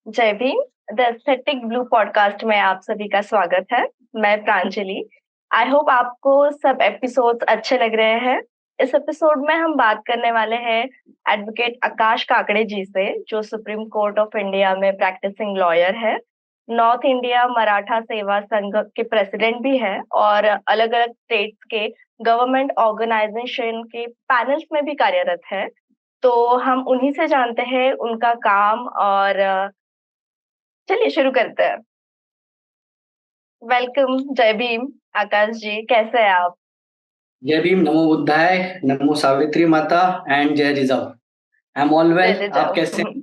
जय Bhim. The aesthetic blue podcast में आप सभी का स्वागत है। मैं प्रांजलि। आई होप आपको सब एपिसोड्स अच्छे लग रहे हैं। इस एपिसोड में हम बात करने वाले हैं एडवोकेट आकाश काकड़े जी से, जो सुप्रीम कोर्ट ऑफ इंडिया में प्रैक्टिसिंग लॉयर है, नॉर्थ इंडिया मराठा सेवा संघ के प्रेसिडेंट भी है और अलग अलग स्टेट्स के गवर्नमेंट ऑर्गेनाइजेशन के पैनल्स में भी कार्यरत है। तो हम उन्हीं से जानते हैं उनका काम। और चलिए शुरू करते हैं। वेलकम। जय भीम। आकाश जी, कैसे हैं आप? जय भीम, नमो बुद्धाय, नमो सावित्री माता एंड जय जिजाऊ। आई एम ऑल जय वेल। जय आप कैसे जय। हैं?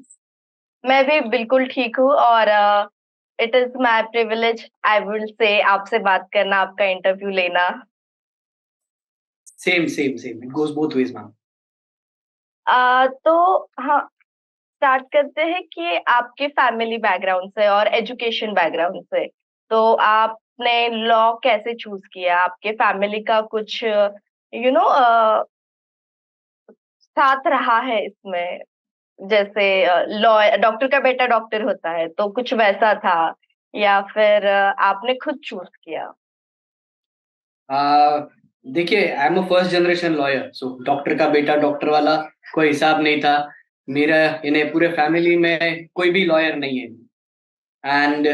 मैं भी बिल्कुल ठीक हूँ। और it is my privilege, I will से, आपसे बात करना, आपका इंटरव्यू लेना। Same same same, it goes both ways ma'am. तो हाँ, स्टार्ट करते हैं कि आपके फैमिली बैकग्राउंड से और एजुकेशन बैकग्राउंड से। तो आपने लॉ कैसे चूज किया? आपके फैमिली का कुछ साथ रहा है इसमें? जैसे लॉ, डॉक्टर का बेटा डॉक्टर होता है, तो कुछ वैसा था, या फिर आपने खुद चूज किया? देखिए, I am a first generation lawyer, so doctor का बेटा डॉक्टर वाला कोई हिसाब नहीं था। मेरा इन्हें पूरे फैमिली में कोई भी लॉयर नहीं है। एंड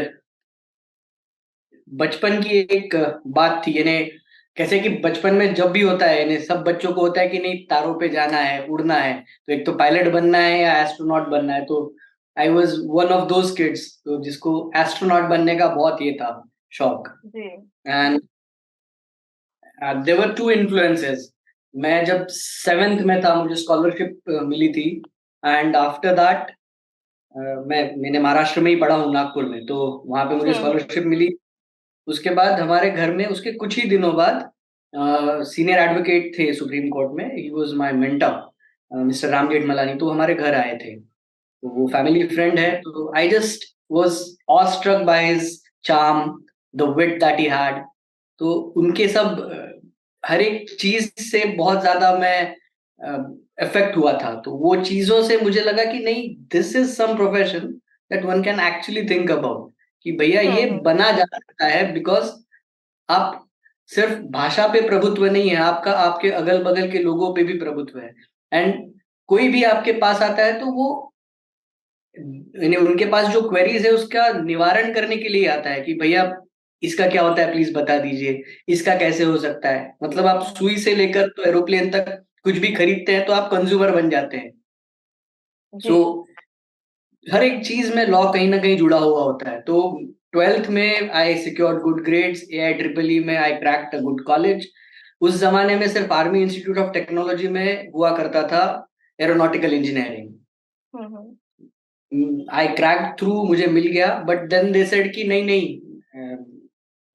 बचपन की एक बात थी इन्हें, कैसे कि बचपन में जब भी होता है इन्हें, सब बच्चों को होता है कि नहीं, तारों पे जाना है, उड़ना है, तो एक तो पायलट बनना है या एस्ट्रोनॉट बनना है। तो I was one of those kids तो जिसको एस्ट्रोनॉट बनने का बहुत ये था, शौक। जी। And there were two influences. मैं जब सेवेंथ में था मुझे स्कॉलरशिप मिली थी। एंड आफ्टर दैट मैंने महाराष्ट्र में ही पढ़ा हूँ, नागपुर में, तो वहां पे मुझे हम्म। स्कॉलरशिप मिली। उसके बाद हमारे घर में उसके कुछ ही दिनों बाद सीनियर एडवोकेट थे सुप्रीम कोर्ट में, he was my mentor, mister Ram Jethmalani, तो हमारे घर आए थे। तो वो फैमिली फ्रेंड है, तो I just was awestruck by his charm, the wheat that he had. तो उनके सब हर एक चीज से बहुत ज्यादा मैं इफेक्ट हुआ था। तो वो चीजों से मुझे लगा कि नहीं, this is some profession that one can actually think about, कि भैया ये हम्म। बना जा सकता है। बिकॉज आप सिर्फ भाषा पे प्रभुत्व नहीं है, आपका आपके अगल बगल के लोगों पे भी प्रभुत्व है। एंड कोई भी आपके पास आता है तो वो यानी उनके पास जो क्वेरीज है उसका निवारण करने के लिए आता है कि भैया इसका क्या होता है, प्लीज बता दीजिए, इसका कैसे हो सकता है। मतलब आप हम्म। सुई से लेकर तो एरोप्लेन तक कुछ भी खरीदते हैं तो आप कंज्यूमर बन जाते हैं। जी। सो हर एक चीज में लॉ कहीं ना कहीं जुड़ा हुआ होता है। तो ट्वेल्थ में I secured good grades, A I triple E में I cracked a good college. उस जमाने में सिर्फ आर्मी इंस्टीट्यूट ऑफ टेक्नोलॉजी में हुआ करता था एरोनॉटिकल इंजीनियरिंग। हम्म। आई क्रैक्ड थ्रू, मुझे मिल गया, बट देन दे सेड कि नहीं नहीं,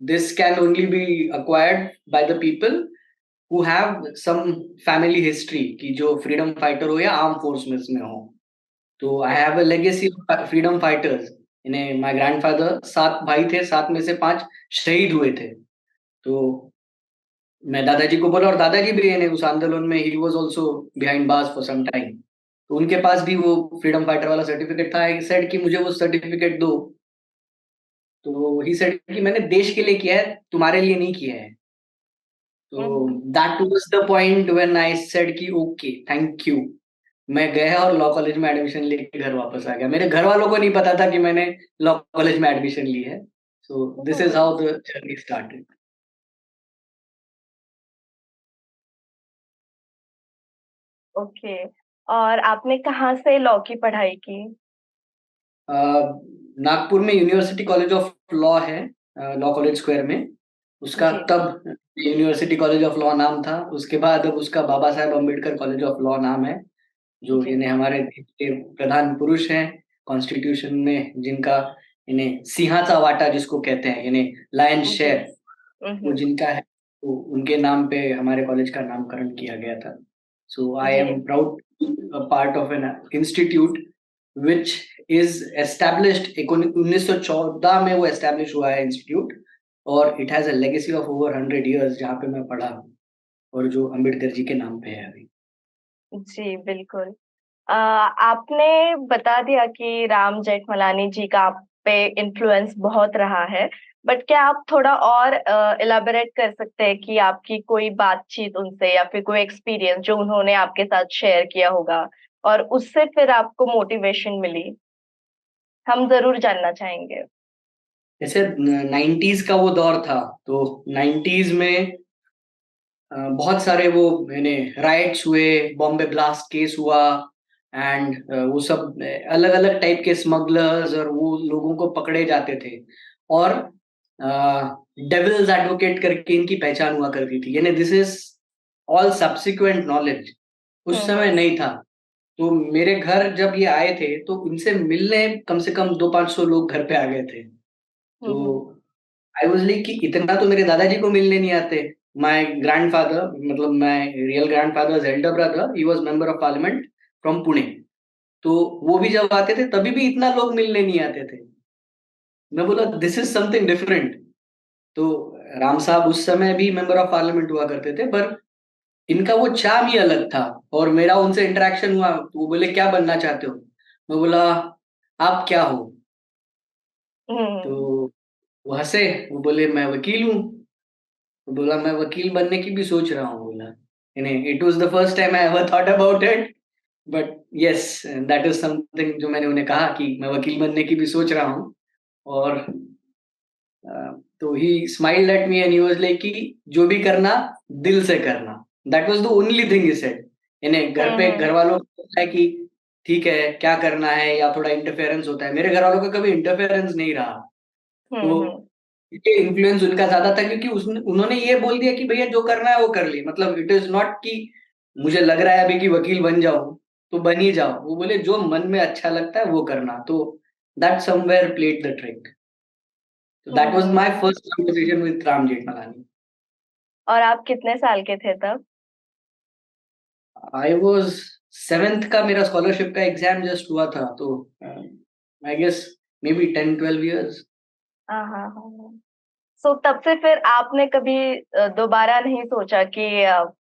this can only be acquired by the people who have some family history, की जो फ्रीडम फाइटर हो या आर्म फोर्सेस में हो। तो I have a legacy of freedom fighters. इन्हें माय ग्रैंडफादर, सात भाई थे, सात में से पांच शहीद हुए थे। तो मैं दादाजी को बोला, और दादाजी भी इन्हें उस आंदोलन में, he was also behind bars for some time, तो उनके पास भी वो फ्रीडम फाइटर वाला सर्टिफिकेट था। आई सेड कि मुझे वो सर्टिफिकेट दो। तो ही सेड कि मैंने देश के लिए किया है, तुम्हारे लिए नहीं किया है। तो hmm. That was the point when I said कि ओके, थैंक यू। मैं गया और लॉ कॉलेज में एडमिशन लेके घर वापस आ गया। मेरे घर वालों को नहीं पता था कि मैंने लॉ कॉलेज में एडमिशन ली है। So this is hmm. How the journey started. Okay. और आपने कहाँ से लॉ की पढ़ाई की? नागपुर में यूनिवर्सिटी कॉलेज ऑफ लॉ है, लॉ कॉलेज स्क्वायर में। उसका जी। तब यूनिवर्सिटी कॉलेज ऑफ लॉ नाम था, उसके बाद अब उसका Baba Saheb Ambedkar college of law नाम है। जो जी। इन्हें हमारे देश के प्रधान पुरुष हैं कॉन्स्टिट्यूशन में, जिनका इन्हें सिंहाचा वाटा जिसको कहते हैं, इन्हें लायन जी। शेयर, वो जिनका है, तो उनके नाम पे हमारे कॉलेज का नामकरण किया गया था। सो आई जी। Am proud part of an institute which is established 1914 में, वो एस्टेब्लिश हुआ है इंस्टीट्यूट। और it has a legacy of over 100 years, जहाँ पे मैं पढ़ा हूँ, और जो अम्बेडकर जी के नाम पे है अभी। जी बिल्कुल। आपने बता दिया कि राम जेठमलानी जी का आप पे इन्फ्लुएंस बहुत रहा है, बट क्या आप थोड़ा और इलाबोरेट कर सकते हैं कि आपकी कोई बातचीत उनसे या फिर कोई एक्सपीरियंस जो उन्होंने आपके साथ शेयर किया होगा और उससे फिर आपको मोटिवेशन मिली? हम जरूर जानना चाहेंगे। जैसे 90s का वो दौर था, तो 90s में बहुत सारे वो मैंने राइट्स हुए, बॉम्बे ब्लास्ट केस हुआ, एंड वो सब अलग अलग टाइप के स्मगलर्स और वो लोगों को पकड़े जाते थे। और डेविल्स एडवोकेट करके इनकी पहचान हुआ करती थी, यानी this is all subsequent knowledge, उस हम्म। समय नहीं था। तो मेरे घर जब ये आए थे तो उनसे मिलने कम से कम 200-500 लोग घर पे आ गए थे। तो हम्म। आई वाज लाइक कि इतना तो मेरे दादाजी को मिलने नहीं आते। माय ग्रैंडफादर, मतलब my real grandfathers Elder brother, he was member of parliament from Pune. तो वो भी जब आते थे तभी भी इतना लोग मिलने नहीं आते थे। मैं बोला दिस इज समथिंग डिफरेंट। तो राम साहब उस समय भी मेंबर ऑफ पार्लियामेंट हुआ करते थे, पर इनका वो चार्म ही अलग था। और मेरा उनसे इंटरेक्शन हुआ तो वो बोले क्या बनना चाहते हो? मैं बोला आप क्या हो? हम्म। तो वो हंसे, वो बोले मैं वकील हूँ। तो बोला मैं वकील बनने की भी सोच रहा हूँ। बोला it was the first time I ever thought about it, but yes, that is something जो मैंने उन्हें कहा कि मैं वकील बनने की भी सोच रहा हूँ। और तो ही smiled at me and he was like कि जो भी करना दिल से करना। That was the only thing he said. इन्हें घर पे घर हम्म। वालों को होता है कि ठीक है क्या करना है, या थोड़ा इंटरफेरेंस होता है, मेरे घर वालों का कभी इंटरफेरेंस नहीं रहा। तो हम्म। ये इन्फ्लुएंस उनका ज्यादा था, क्योंकि उन्होंने ये बोल दिया कि भैया जो करना है वो कर लिए, मतलब इट इज नॉट कि मुझे लग रहा है अभी कि वकील बन जाऊं तो बन ही जाओ। वो बोले जो मन में अच्छा लगता है वो करना। तो that somewhere played the trick. तो that was hmm. My first conversation with Ram Jethmalani. और आप कितने साल के थे तब? आई वाज सेवेंथ का, मेरा स्कॉलरशिप का एग्जाम जस्ट हुआ था, तो I guess maybe 10-12 years। हाँ हाँ हाँ। सो तब से फिर आपने कभी दोबारा नहीं सोचा कि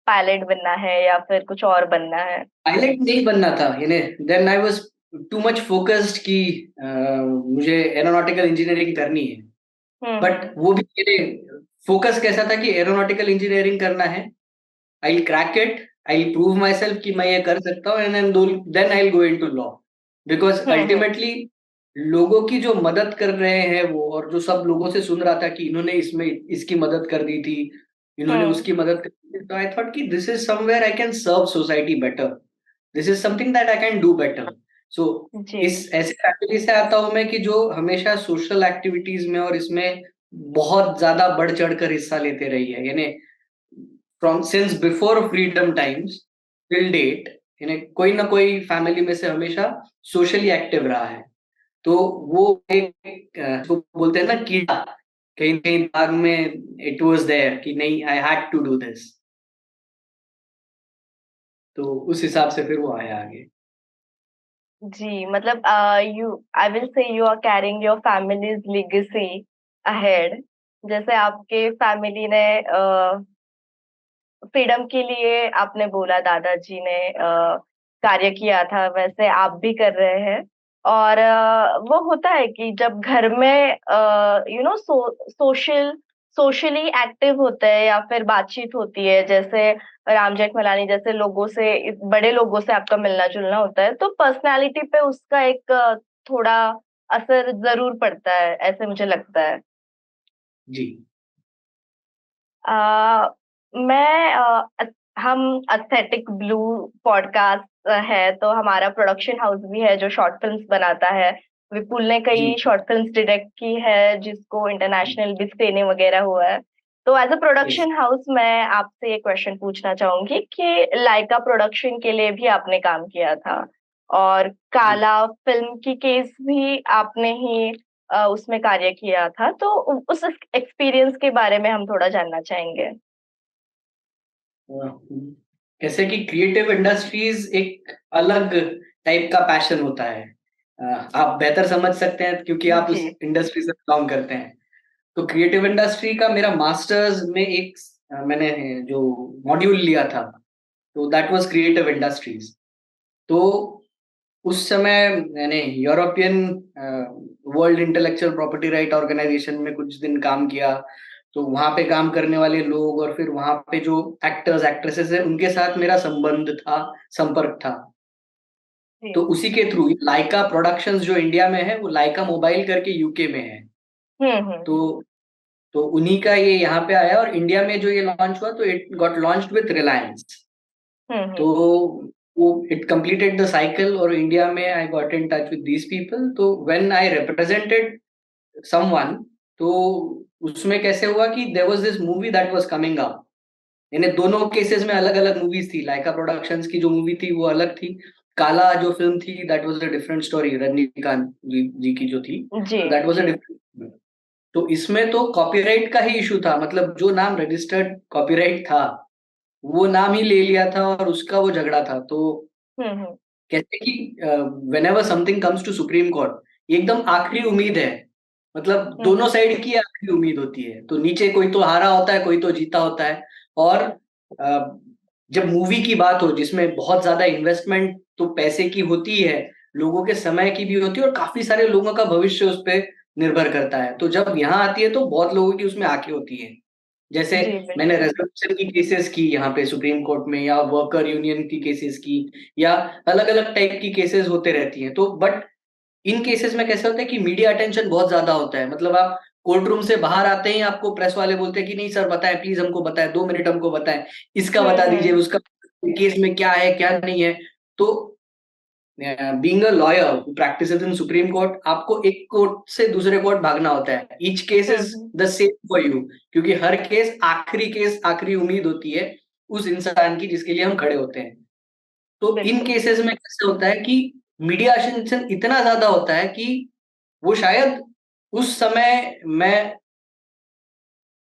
पायलट बनना है या फिर कुछ और बनना है? पायलट नहीं बनना था, यानी then I was too much focused कि मुझे एरोनॉटिकल इंजीनियरिंग करनी है। But hmm. वो भी मेरे फोकस कैसा था कि एरोनॉटिकल इंजीनियरिंग करना है, I crack it, I prove myself कि मैं ये कर सकता हूँ, and then I go into law. Because hmm. Ultimately लोगों की जो मदद कर रहे हैं वो, और जो सब लोगों से सुन रहा था कि इन्होंने इसमें इसकी मदद कर दी थी, इन्होंने हम्म। उसकी मदद कर दी थी, तो आई थॉट कि this is somewhere I can serve society better, this is something that I can do better. So जी। इस ऐसे फैमिली से आता हूं मैं कि जो हमेशा सोशल एक्टिविटीज में और इसमें बहुत ज्यादा बढ़ चढ़ कर हिस्सा लेते रही है, यानी from since before freedom times till date, यानी कोई ना कोई फैमिली में से हमेशा सोशली एक्टिव रहा है। तो वो एक जो बोलते हैं ना कीड़ा, कहीं ना कहीं दिमाग में इट वाज देयर कि नहीं, I had to do this. तो उस हिसाब से फिर वो आया आगे। जी, मतलब you I will say you are carrying your family's legacy ahead. जैसे आपके फैमिली ने फ्रीडम के लिए, आपने बोला दादाजी ने कार्य किया था, वैसे आप भी कर रहे हैं। और वो होता है कि जब घर में सोशली एक्टिव होते हैं या फिर बातचीत होती है, जैसे राम जेठमलानी जैसे लोगों से, बड़े लोगों से आपका मिलना जुलना होता है, तो पर्सनालिटी पे उसका एक थोड़ा असर जरूर पड़ता है, ऐसे मुझे लगता है। जी। आ, मैं हम एस्थेटिक ब्लू पॉडकास्ट है, तो हमारा प्रोडक्शन हाउस भी है जो शॉर्ट फिल्म्स बनाता है। विपुल ने जी। कई शॉर्ट फिल्म्स डायरेक्ट की है जिसको इंटरनेशनल बिग स्क्रीनिंग वगैरह हुआ है। तो as a yes. Production house मैं आपसे ये क्वेश्चन पूछना चाहूंगी कि लाइका प्रोडक्शन के लिए भी आपने काम किया था, और जी। काला फिल्म की केस भी आपने ही उसमें कार्य किया था, तो उस एक्सपीरियंस के बारे में हम थोड़ा जानना चाहेंगे। कैसे कि क्रिएटिव इंडस्ट्रीज एक अलग टाइप का पैशन होता है। आप बेहतर समझ सकते हैं क्योंकि आप जी। उस इंडस्ट्री से बिलोंग करते हैं। तो क्रिएटिव इंडस्ट्री का मेरा मास्टर्स में एक मैंने जो मॉड्यूल लिया था, तो दैट वाज क्रिएटिव इंडस्ट्रीज। तो उस समय मैंने European world intellectual property right organisation में कुछ दिन काम किया। तो वहां पे काम करने वाले लोग और फिर वहां पे जो एक्टर्स एक्ट्रेसेस है उनके साथ मेरा संबंध था, संपर्क था। जी। तो उसी के थ्रू लाइका प्रोडक्शंस जो इंडिया में है वो लाइका मोबाइल करके यूके में है। तो हम्म। तो उन्हीं का ये यहाँ पे आया और इंडिया में जो ये लॉन्च हुआ तो it got launched with Reliance. तो हम्म। वो इट कंप्लीटेड द साइकिल और इंडिया में I got in touch with these people. तो व्हेन आई रिप्रेजेंटेड समवन, तो उसमें कैसे हुआ कि there was this movie that was coming up. यानी दोनों केसेस में अलग अलग मूवीज थी। लाइका प्रोडक्शंस की जो मूवी थी वो अलग थी। काला जो फिल्म थी that was a different story, Rajinikanth ji की जो थी। जी तो दैट वाज अ जी। डिफरेंट। तो इसमें तो कॉपीराइट का ही इशू था, मतलब जो नाम रजिस्टर्ड कॉपीराइट था वो नाम ही ले लिया था और उसका वो झगड़ा था। तो हम्म। कहते हैं कि whenever something comes to supreme court एकदम आखिरी उम्मीद है। मतलब दोनों हम्म। साइड की आखिरी उम्मीद होती है। तो नीचे कोई तो हारा होता है, कोई तो जीता होता है। और अ, जब मूवी की बात हो जिसमें बहुत ज्यादा इन्वेस्टमेंट तो पैसे की होती है, लोगों के समय की भी होती है और काफी सारे लोगों का भविष्य उस पर निर्भर करता है। तो जब यहाँ आती है तो बहुत लोगों की उसमें आंखें होती है। जैसे जी मैंने बिल्कुल। रेजोल्यूशन की केसेस की यहाँ पे सुप्रीम कोर्ट में, या वर्कर यूनियन की केसेस की, या अलग अलग टाइप की केसेस होते रहती हैं। तो बट इन केसेस में कैसे होता है कि मीडिया अटेंशन बहुत ज्यादा होता है। मतलब आप कोर्ट रूम से बाहर आते ही आपको प्रेस वाले बोलते हैं कि नहीं सर बताएं, प्लीज हमको बताएं, 2 मिनट हमको बताएं, इसका बता दीजिए, हम्म। उसका केस में क्या है क्या नहीं है। तो being a lawyer who practices in supreme court, आपको एक कोर्ट से दूसरे कोर्ट भागना होता है। Each case is hmm. The same for you, क्योंकि हर केस आखिरी उम्मीद होती है उस इंसान की जिसके लिए हम खड़े होते हैं। तो इन बिल्कुल। केसेस में कैसे होता है कि मीडिया अटेंशन इतना ज्यादा होता है कि वो शायद उस समय मैं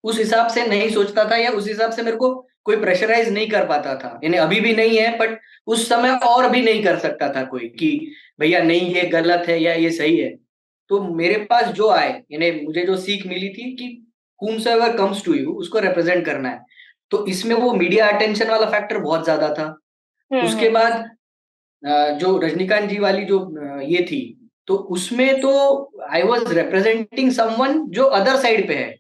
उस हिसाब से नहीं सोचता था, या उस हिसाब से मेरे को कोई प्रेशराइज नहीं कर पाता था। यानी अभी भी नहीं है, बट उस समय और भी नहीं कर सकता था कोई कि भैया नहीं ये गलत है या ये सही है। तो मेरे पास जो आए, यानी मुझे जो सीख मिली थी कि whomsoever कम्स टू यू उसको रिप्रेजेंट करना है। तो इसमें वो मीडिया अटेंशन वाला फैक्टर बहुत ज्यादा था। उसके हम्म। बाद जो रजनीकांत जी वाली जो ये थी, तो उसमें तो आई वॉज रिप्रेजेंटिंग समवन जो अदर साइड पे है।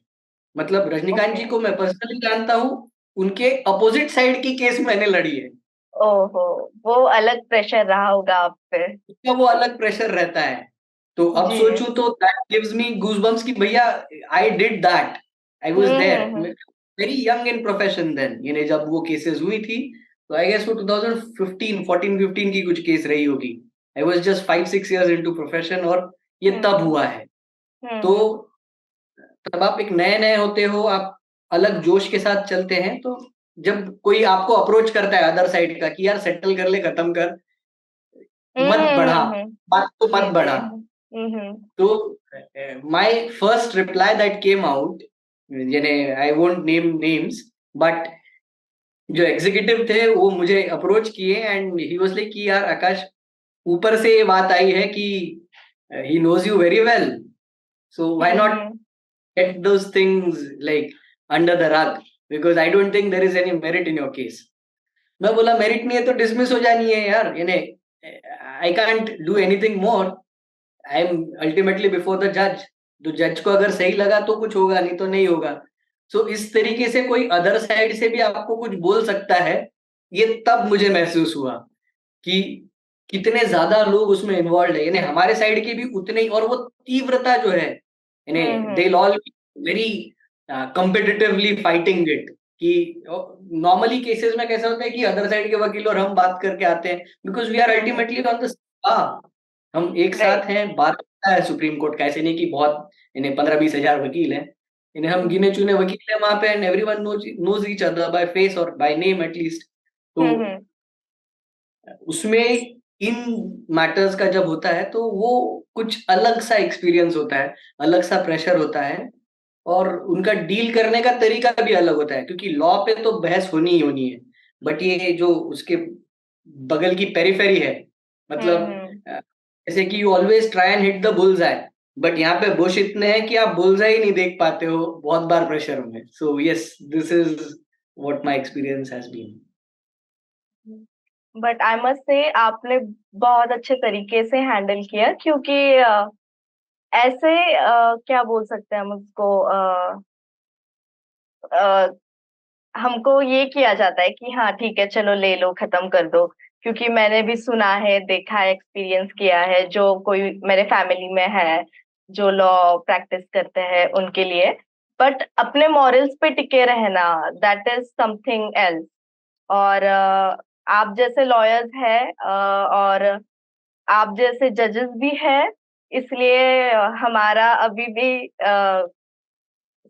मतलब रजनीकांत ओके। जी को मैं पर्सनली जानता हूँ, उनके अपोजिट साइड की केस मैंने लड़ी है। ओहो, वो अलग प्रेशर रहा होगा आप पे। उसका वो अलग प्रेशर रहता है। तो अब जी। सोचूं तो दैट गिव्स मी गूज़बम्प्स कि भैया I did that, I was there, hmm. Very young in profession then. यानी जब वो केसेस हुई थी तो आई गेस वो 2015 14 15 की कुछ केस रही होगी। I was just 5 6 years into profession और ये तब हम्म। हुआ है। तो हम्म। तब आप एक नए नए होते हो, आप अलग जोश के साथ चलते हैं। तो जब कोई आपको अप्रोच करता है अदर साइड का कि यार सेटल कर ले, खत्म कर, मत बढ़ा, बात को जी मत जी। बढ़ा। तो my first reply that came out, यानी I won't name names, but जो एग्जीक्यूटिव थे वो मुझे अप्रोच किए एंड ही वाज लाइक कि यार आकाश, ऊपर से ये बात आई है कि he knows you very well, so why not hmm. get those things like under the rug, because I don't think there is any merit in your case. मैं बोला मेरिट नहीं है तो डिसमिस हो जानी है यार, यानी I can't do anything more. I am ultimately before the जज। तो जज को अगर सही लगा तो कुछ होगा, नहीं तो नहीं होगा। सो इस तरीके से कोई अदर साइड से भी आपको कुछ बोल सकता है। ये तब मुझे महसूस हुआ कि कितने ज्यादा लोग उसमें इन्वॉल्व है। यानी हमारे साइड के भी उतने ही, और वो तीव्रता जो है, यानी they hmm. All very competitively fighting it. कि नॉर्मली केसेस में कैसा होता है कि अदर साइड के वकील और हम बात करके आते हैं, because we are hmm. Ultimately on the, हम एक साथ राइट। हैं, बात करता है सुप्रीम कोर्ट का। ऐसे नहीं कि बहुत इन्हें 15 20 हजार वकील हैं, इन्हें हम गिने चुने वकील हैं वहां पे, and everyone knows each other by face और बाय नेम एटलीस्ट। तो हम्म। उसमें इन मैटर्स का जब होता है तो वो कुछ अलग सा एक्सपीरियंस होता है, अलग सा प्रेशर होता है, और उनका डील करने का तरीका भी अलग होता है। क्योंकि लॉ पे तो बहस होनी ही होनी है, बट ये जो उसके बगल की पेरिफेरी है, मतलब हम्म। जैसे कि you always try and hit the bulls I, but यहाँ पे बुश इतने हैं कि आप बुल्स ही नहीं देख पाते हो बहुत बार प्रेशर में। So yes, this is what my experience has been. But I must say आपने बहुत अच्छे तरीके से हैंडल किया, क्योंकि ऐसे क्या बोल सकते हैं हम उसको, हमको ये किया जाता है कि हाँ ठीक है चलो ले लो खत्म कर दो। क्योंकि मैंने भी सुना है, देखा है, एक्सपीरियंस किया है, जो कोई मेरे फैमिली में है जो लॉ प्रैक्टिस करते हैं उनके लिए। बट अपने मॉरल्स पे टिके रहना, दैट इज समथिंग एल्स। और आप जैसे लॉयर्स हैं, और आप जैसे जजेस भी हैं, इसलिए हमारा अभी भी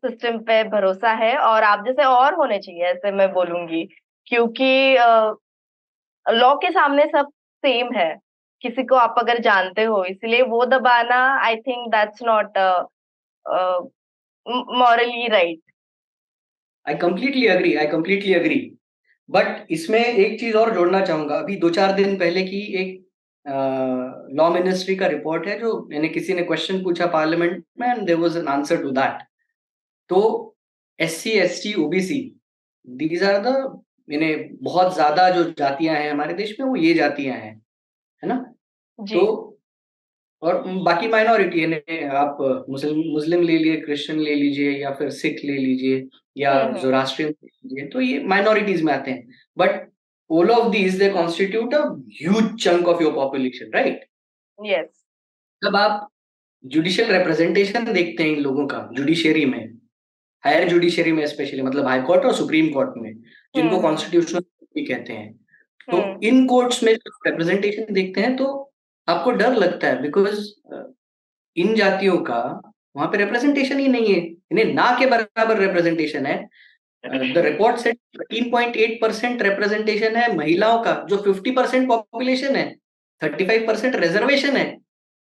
सिस्टम पे भरोसा है, और आप जैसे और होने चाहिए ऐसे मैं बोलूंगी। क्योंकि लॉ के सामने सब सेम है, किसी को आप अगर जानते हो, इसलिए वो दबाना I think that's not morally right. I completely agree. But इसमें एक चीज और जोड़ना चाहूंगा। अभी 2-4 दिन पहले की एक लॉ मिनिस्ट्री का रिपोर्ट है, जो मैंने किसी ने क्वेश्चन पूछा पार्लियामेंट में and there was an answer to that. तो SC ST OBC, these are the, यानी बहुत ज्यादा जो जातियां हैं हमारे देश में वो ये जातियां हैं, है ना। जी। तो और बाकी माइनॉरिटी है, आप मुस्लिम मुस्लिम ले लिए, क्रिश्चियन ले लीजिए, या फिर सिख ले लीजिए, या हम्म। जोरास्ट्रियन ले लीजिए, तो ये माइनॉरिटीज में आते हैं। But all of these they constitute a huge chunk of your population, right. Yes. जब आप जुडिशियल रिप्रेजेंटेशन देखते हैं इन लोगों का जुडिशियरी में, हायर जुडिशरी में स्पेशली, मतलब हाई कोर्ट और सुप्रीम कोर्ट में, जिनको हम्म। कॉन्स्टिट्यूशनल भी कहते हैं, तो हम्म। इन कोर्ट्स में रिप्रेजेंटेशन देखते हैं तो आपको डर लगता है, बिकॉज इन जातियों का वहां पे रिप्रेजेंटेशन ही नहीं है, इन्हें ना के बराबर रिप्रेजेंटेशन है। द रिपोर्ट सेट 13.8% रिप्रेजेंटेशन है महिलाओं का, जो 50% पॉपुलेशन है। 35% रिजर्वेशन है,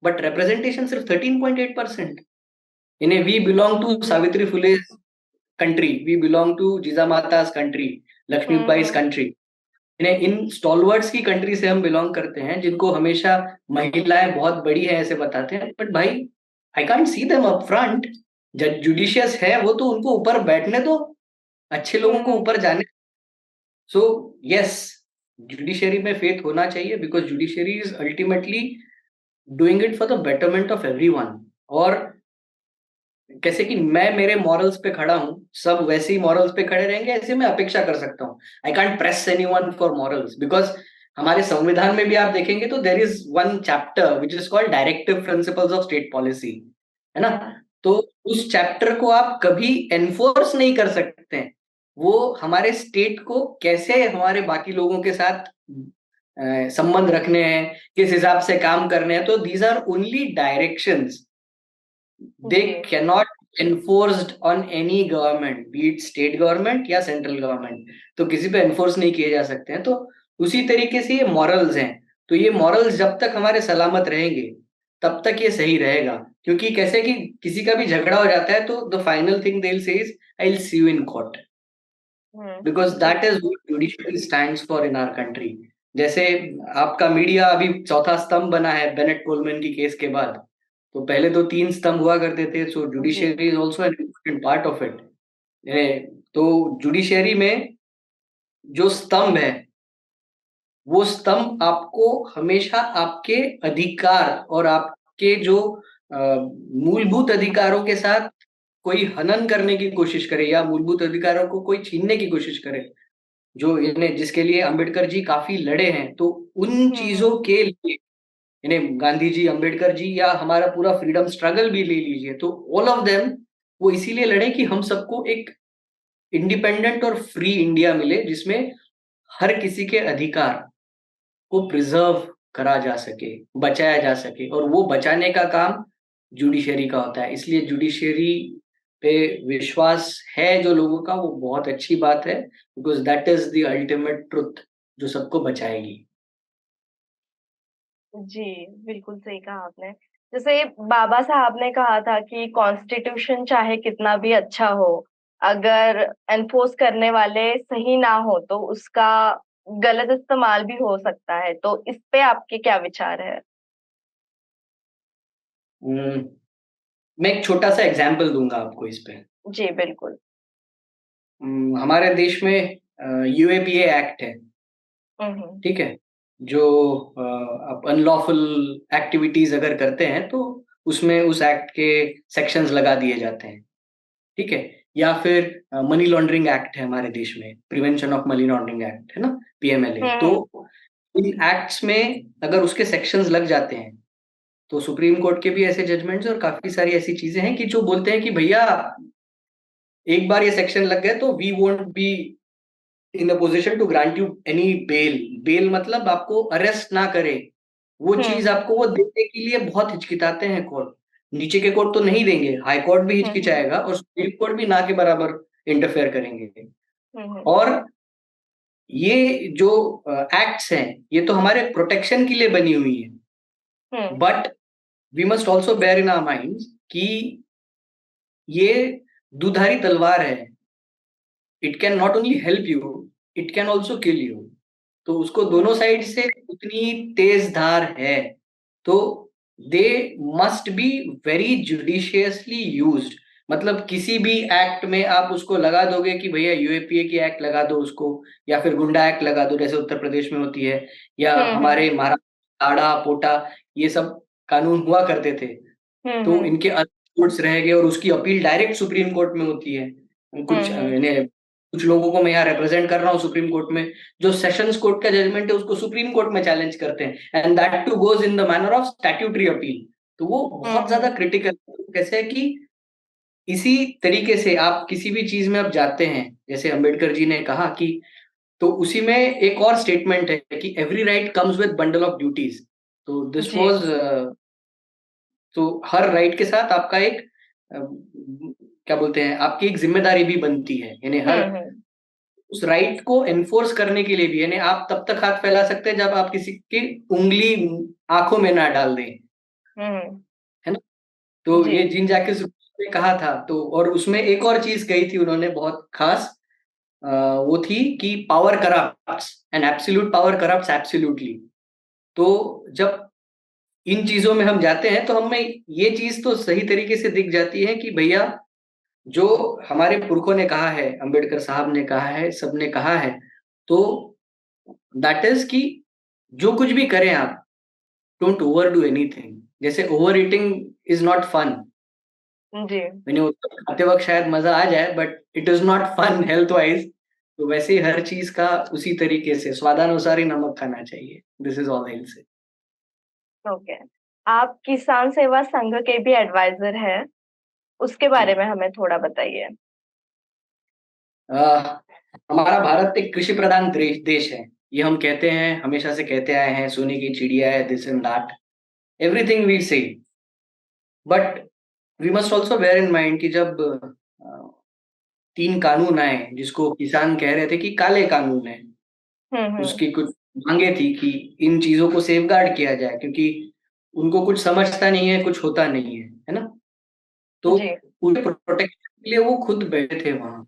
बट रिप्रेजेंटेशन सिर्फ 13.8%। इन्हें we belong to Savitri Phule country, we belong to जिजामाता's कंट्री, लक्ष्मीबाई's हम्म। कंट्री। इन्हें इन स्टॉलवर्ड्स की कंट्री से हम बिलोंग करते हैं, जिनको हमेशा महिलाएं बहुत बड़ी है ऐसे बताते हैं। बट भाई, I can't see them up front. जब जुडिशियस है वो, तो उनको ऊपर बैठने दो, अच्छे लोगों को हम्म। ऊपर जाने। सो यस, जुडिशरी में फेथ होना चाहिए, because judiciary is ultimately doing it for the betterment of everyone. और कैसे कि मैं मेरे मॉरल्स पे खड़ा हूं, सब वैसे ही मॉरल्स पे खड़े रहेंगे, ऐसे मैं अपेक्षा कर सकता हूँ। I can't press anyone for morals, because हमारे संविधान में भी आप देखेंगे तो there is one chapter which is called directive principles of state policy, है ना। तो उस चैप्टर को आप कभी एनफोर्स नहीं कर सकते हैं। वो हमारे स्टेट को कैसे हमारे बाकी लोगों के साथ संबंध रखने हैं, किस हिसाब से काम करने हैं, तो these are only directions. They जी। cannot enforced on any government, be it state government या सेंट्रल गवर्नमेंट। तो किसी पे एनफोर्स नहीं किए जा सकते हैं। तो उसी तरीके से ये मॉरल्स हैं। तो ये मॉरल्स जब तक हमारे सलामत रहेंगे, तब तक ये सही रहेगा। क्योंकि कैसे कि किसी का भी झगड़ा हो जाता है, तो the final thing they will say is, I will see you in court, because that is what judiciary stands for in our country. जैसे आपका मीडिया अभी चौथा स्तंभ बना है बेनेट कोलमैन की केस के बाद। तो पहले तो 3 स्तंभ हुआ करते थे, सो जी। Judiciary is also an important part of it. तो जुडिशियरी में जो स्तंभ है, वो स्तंभ आपको हमेशा आपके अधिकार और आपके जो मूलभूत अधिकारों के साथ कोई हनन करने की कोशिश करे, या मूलभूत अधिकारों को कोई छीनने की कोशिश करे, जो इन्हें, जिसके लिए अंबेडकर जी काफी लड़े हैं, तो उन चीजों हम्म। के लिए इन्हें गांधी जी, अंबेडकर जी, या हमारा पूरा फ्रीडम स्ट्रगल भी ले लीजिए, तो ऑल ऑफ देम वो इसीलिए लड़े कि हम सबको एक इंडिपेंडेंट और फ्री इंडिया मिले, जिसमें हर किसी के अधिकार को प्रिजर्व करा जा सके, बचाया जा सके, और वो बचाने का काम जुडिशरी का होता है। इसलिए जुडिशरी पे विश्वास है जो लोगों का, वो बहुत अच्छी बात है, because that is the ultimate truth जो सबको बचाएगी। जी, बिल्कुल सही कहा आपने। जैसे बाबा साहब ने कहा था कि कॉन्स्टिट्यूशन चाहे कितना भी अच्छा हो, अगर एनफोर्स करने वाले सही ना हो तो उसका गलत इस्तेमाल भी हो सकता है। तो इस पे आपके क्या विचार है? हम्म, मैं एक छोटा सा एग्जाम्पल दूंगा आपको इस पे। जी बिल्कुल। हमारे देश में UAPA एक्ट है, ठीक है, जो आप अनलॉफुल एक्टिविटीज अगर करते हैं तो उसमें उस एक्ट के सेक्शंस लगा दिए जाते हैं। ठीक है, या फिर मनी लॉन्ड्रिंग एक्ट है हमारे देश में, prevention of money laundering act है ना, पीएमएलए। तो इन एक्ट्स में अगर उसके सेक्शंस लग जाते हैं तो सुप्रीम कोर्ट के भी ऐसे जजमेंट्स और काफी सारी ऐसी चीजें हैं कि जो बोलते हैं कि भैया एक बार ये सेक्शन लग गए तो we won't be in a position to grant you any bail. Bail मतलब आपको अरेस्ट ना करे, वो चीज आपको वो देने के लिए बहुत हिचकिचाते हैं कोर्ट। नीचे के कोर्ट तो नहीं देंगे, हाई कोर्ट भी हिचकिचाएगा और सुप्रीम कोर्ट भी ना के बराबर इंटरफेयर करेंगे। और ये जो एक्ट्स हैं ये तो हमारे प्रोटेक्शन के लिए बनी हुई है, but we must also bear in our minds कि ये दुधारी तलवार है। It can not only help you, it can also kill you. तो उसको दोनों साइड से उतनी तेज धार है, तो they must be very judiciously used. मतलब किसी भी एक्ट में आप उसको लगा दोगे कि भैया यूएपीए की एक्ट लगा दो उसको, या फिर गुंडा एक्ट लगा दो जैसे उत्तर प्रदेश में होती है, या हमारे महाराष्ट्र आड़ा पोटा ये सब कानून हुआ करते थे। तो इनके कोर्ट्स रह गए और उसकी अपील डायरेक्ट सुप्रीम कोर्ट में होती है। कुछ लोगों को मैं यहाँ रिप्रेजेंट कर रहा हूँ सुप्रीम कोर्ट में, जो सेशंस कोर्ट का जजमेंट है उसको सुप्रीम कोर्ट में चैलेंज करते हैं, and that too goes in the manner of statutory appeal. तो वो बहुत ज्यादा क्रिटिकल कैसे है कि इसी तरीके से आप किसी भी चीज में आप जाते हैं, जैसे अंबेडकर जी ने कहा कि, तो उसी में एक और स्टेटमेंट है कि every right comes with bundle of duties. तो दिस वाज, तो हर राइट के साथ आपका एक क्या बोलते हैं, आपकी एक जिम्मेदारी भी बनती है, यानी हर उस राइट को एनफोर्स करने के लिए भी, यानी आप तब तक हाथ फैला सकते हैं जब आप किसी की उंगली आंखों में ना डाल दें, है ना। तो ये जीन जैकिस ने कहा था। तो और उसमें एक और चीज कही थी उन्होंने बहुत खास, वो थी कि power corrupts and absolute power corrupts absolutely. तो जब इन चीजों में हम जाते हैं तो हमें ये चीज तो सही तरीके से दिख जाती है कि भैया जो हमारे पुरखों ने कहा है, अंबेडकर साहब ने कहा है, सबने कहा है, तो दैट इज कि जो कुछ भी करें आप, डोंट ओवर डू एनीथिंग। जैसे overeating is not fun, मैंने उसको खाते वक्त शायद मजा आ जाए but it is not fun health wise. तो वैसे ही हर चीज का उसी तरीके से स्वादानुसार ही नमक खाना चाहिए। This is all I will से। ओके, आप किसान सेवा संघ के भी एडवाइजर हैं, उसके बारे में हमें थोड़ा बताइए। हमारा भारत एक कृषि प्रधान देश है, ये हम कहते हैं, हमेशा से कहते आए हैं, सोने की चिड़िया है, this and that, everything we say. But we must also bear in mind कि जब 3 कानून आए जिसको किसान कह रहे थे कि काले कानून है, उसकी कुछ मांगे थी कि इन चीजों को सेफगार्ड किया जाए, क्योंकि उनको कुछ समझता नहीं है, कुछ होता नहीं है ना। तो उनके प्रोटेक्शन के लिए वो खुद बैठे थे वहां,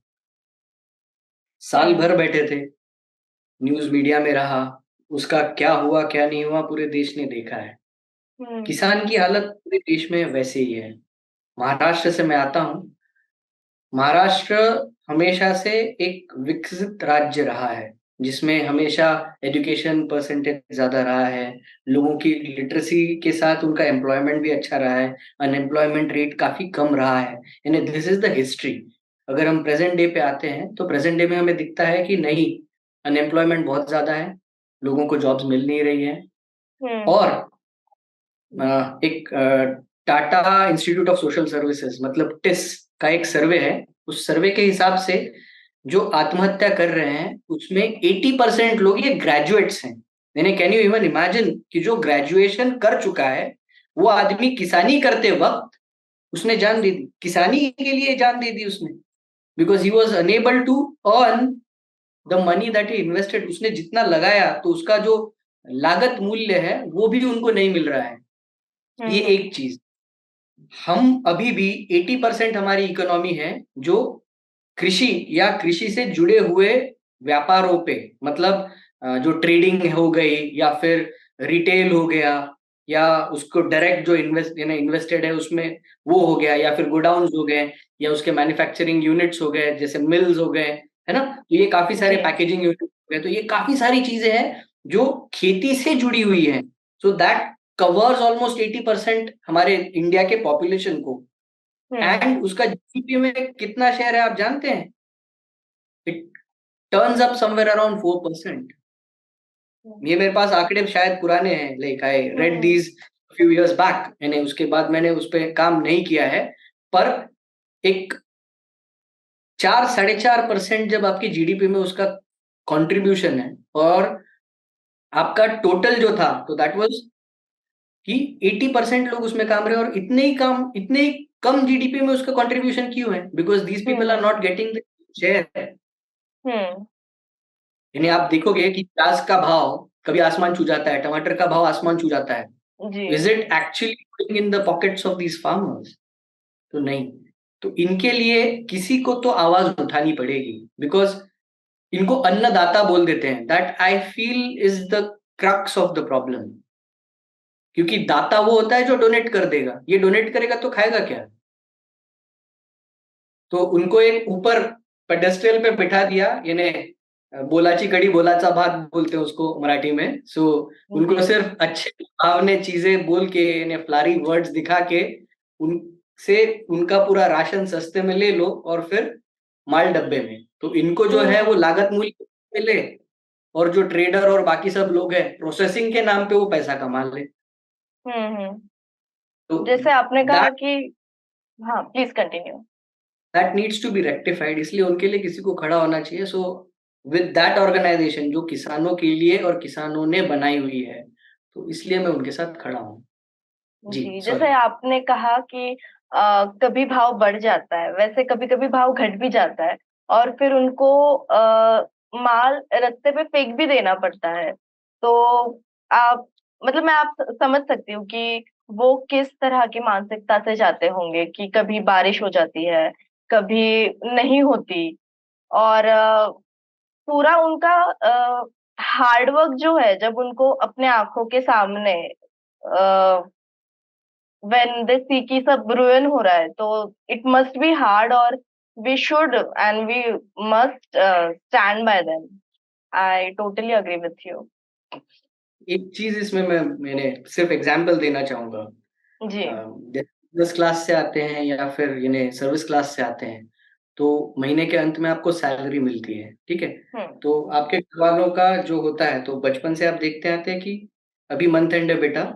साल भर बैठे थे, न्यूज मीडिया में रहा, उसका क्या हुआ क्या नहीं हुआ पूरे देश ने देखा है। किसान की हालत पूरे देश में वैसे ही है। महाराष्ट्र से मैं आता हूँ। महाराष्ट्र हमेशा से एक विकसित राज्य रहा है, जिसमें हमेशा एजुकेशन परसेंटेज ज्यादा रहा है, लोगों की लिटरेसी के साथ उनका एम्प्लॉयमेंट भी अच्छा रहा है, अनएम्प्लॉयमेंट रेट काफी कम रहा है। यानी दिस इज द हिस्ट्री। अगर हम प्रेजेंट डे पे आते हैं तो प्रेजेंट डे में हमें दिखता है कि नहीं, अनएम्प्लॉयमेंट बहुत ज्यादा है, लोगों को जॉब्स मिल नहीं रही है। और एक Tata institute of social services मतलब टिस का एक सर्वे है, उस सर्वे के हिसाब से जो आत्महत्या कर रहे हैं उसमें 80% लोग ये ग्रेजुएट्स हैं। यानी कैन यू इवन इमेजिन कि जो ग्रेजुएशन कर चुका है वो आदमी किसानी करते वक्त उसने जान दे दी, किसानी के लिए जान दे दी उसने, because he was unable to earn the money that he invested. उसने जितना लगाया तो उसका जो लागत मूल्य है वो भी उनको नहीं मिल रहा है। ये एक चीज। हम अभी भी 80% हमारी इकोनॉमी है जो कृषि या कृषि से जुड़े हुए व्यापारों पे, मतलब जो ट्रेडिंग हो गई या फिर रिटेल हो गया, या उसको डायरेक्ट जो इन्वेस्टेड है उसमें वो हो गया, या फिर गोडाउन्स हो गए, या उसके मैन्युफैक्चरिंग यूनिट्स हो गए जैसे मिल्स हो गए, है ना। तो ये काफी सारे पैकेजिंग यूनिट तो ये काफी सारी चीजें हैं जो खेती से जुड़ी हुई हैं। सो दैट कवर्स ऑलमोस्ट 80% हमारे इंडिया के पॉपुलेशन को। एंड उसका जीडीपी में कितना शेयर है आप जानते हैं? It turns up somewhere around 4%। ये मेरे पास आंकड़े शायद पुराने हैं, like I read these few years back, मैंने उसके बाद मैंने उस पर काम नहीं किया है। पर एक 4-4.5% जब आपकी जीडीपी में उसका कंट्रीब्यूशन है, और आपका टोटल जो था, तो दैट वाज कि 80% लोग उसमें काम रहे, और इतने ही कम जीडीपी में उसका कंट्रीब्यूशन क्यों है? Because these people are not getting the share. यानी आप देखोगे कि प्याज का भाव कभी आसमान छू जाता है, टमाटर का भाव आसमान छू जाता है। Is it actually in the pockets of these farmers? तो नहीं। तो इनके लिए किसी को तो आवाज उठानी पड़ेगी, बिकॉज इनको अन्नदाता बोल देते हैं। That I feel is the crux of the problem. क्योंकि दाता वो होता है जो डोनेट कर देगा, ये डोनेट करेगा तो खाएगा क्या? तो उनको एक ऊपर पेडेस्ट्रल पे बिठा दिया, यानी बोलाची कड़ी बोलाचा भात बोलते हैं उसको मराठी में। सो उनको सिर्फ अच्छे भावने चीजें बोल के, यानी फ्लारी वर्ड्स दिखा के, उनसे उनका पूरा राशन सस्ते में ले लो और फिर माल डब्बे में। तो इनको जो है वो लागत मूल्य मिले, और जो ट्रेडर और बाकी सब लोग हैं प्रोसेसिंग के नाम पे वो पैसा कमा ले। तो जैसे आपने कहा कि, हाँ please continue. That needs to be rectified, इसलिए उनके लिए किसी को खड़ा होना चाहिए। सो विद दैट ऑर्गेनाइजेशन जो किसानों के लिए और किसानों ने बनाई हुई है, तो इसलिए मैं उनके साथ खड़ा हूँ। जी, सॉरी। जैसे आपने कहा कि कभी भाव बढ़ जाता है, वैसे कभी कभी भाव घट भी जाता है, और फिर उनको माल रास्ते पे फेंक भी देना पड़ता है। तो आप, मतलब मैं आप समझ सकती हूँ कि वो किस तरह की मानसिकता से जाते होंगे कि कभी बारिश हो जाती है, कभी नहीं होती, और पूरा उनका हार्डवर्क जो है जब उनको अपने आंखों के सामने व्हेन दे सी की सब रुइन हो रहा है, तो इट मस्ट बी हार्ड, और we should and we must stand by them. I totally agree with you. एक चीज इसमें मैंने सिर्फ एग्जाम्पल देना चाहूंगा। जी। बिजनेस क्लास से आते हैं या फिर यानी सर्विस क्लास से आते हैं, तो महीने के अंत में आपको सैलरी मिलती है, ठीक है। हम्म। तो आपके घर वालों का जो होता है, तो बचपन से आप देखते आते हैं कि अभी मंथ एंड है बेटा,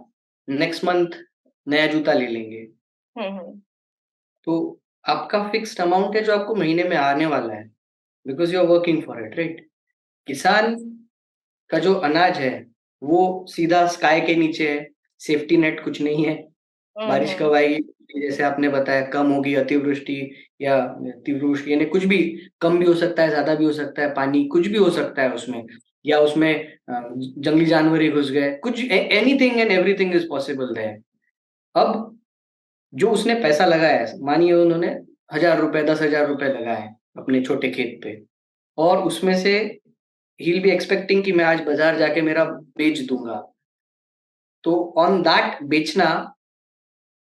नेक्स्ट मंथ नया जूता ले लेंगे। हम्म। तो आपका फिक्स्ड अमाउंट है जो आपको महीने में आने वाला है, because you are working for it, right. किसान का जो अनाज है वो सीधा स्काई के नीचे है, सेफ्टी नेट कुछ नहीं है। बारिश हम्म। कब आएगी, जैसे आपने बताया, कम होगी, अतिवृष्टि या तीव्रवृष्टि, यानी कुछ भी कम भी हो सकता है, ज्यादा भी हो सकता है, पानी कुछ भी हो सकता है उसमें, या उसमें जंगली जानवर ही घुस गए, कुछ anything and everything is possible there. अब जो उसने पैसा लगाया है, मानिए उन्होंने 1,000 रुपए 10,000 रुपए लगाए अपने छोटे खेत पे, और उसमें से ही विल बी एक्सपेक्टिंग कि मैं आज बाजार जाके मेरा बेच दूंगा। तो ऑन दैट बेचना,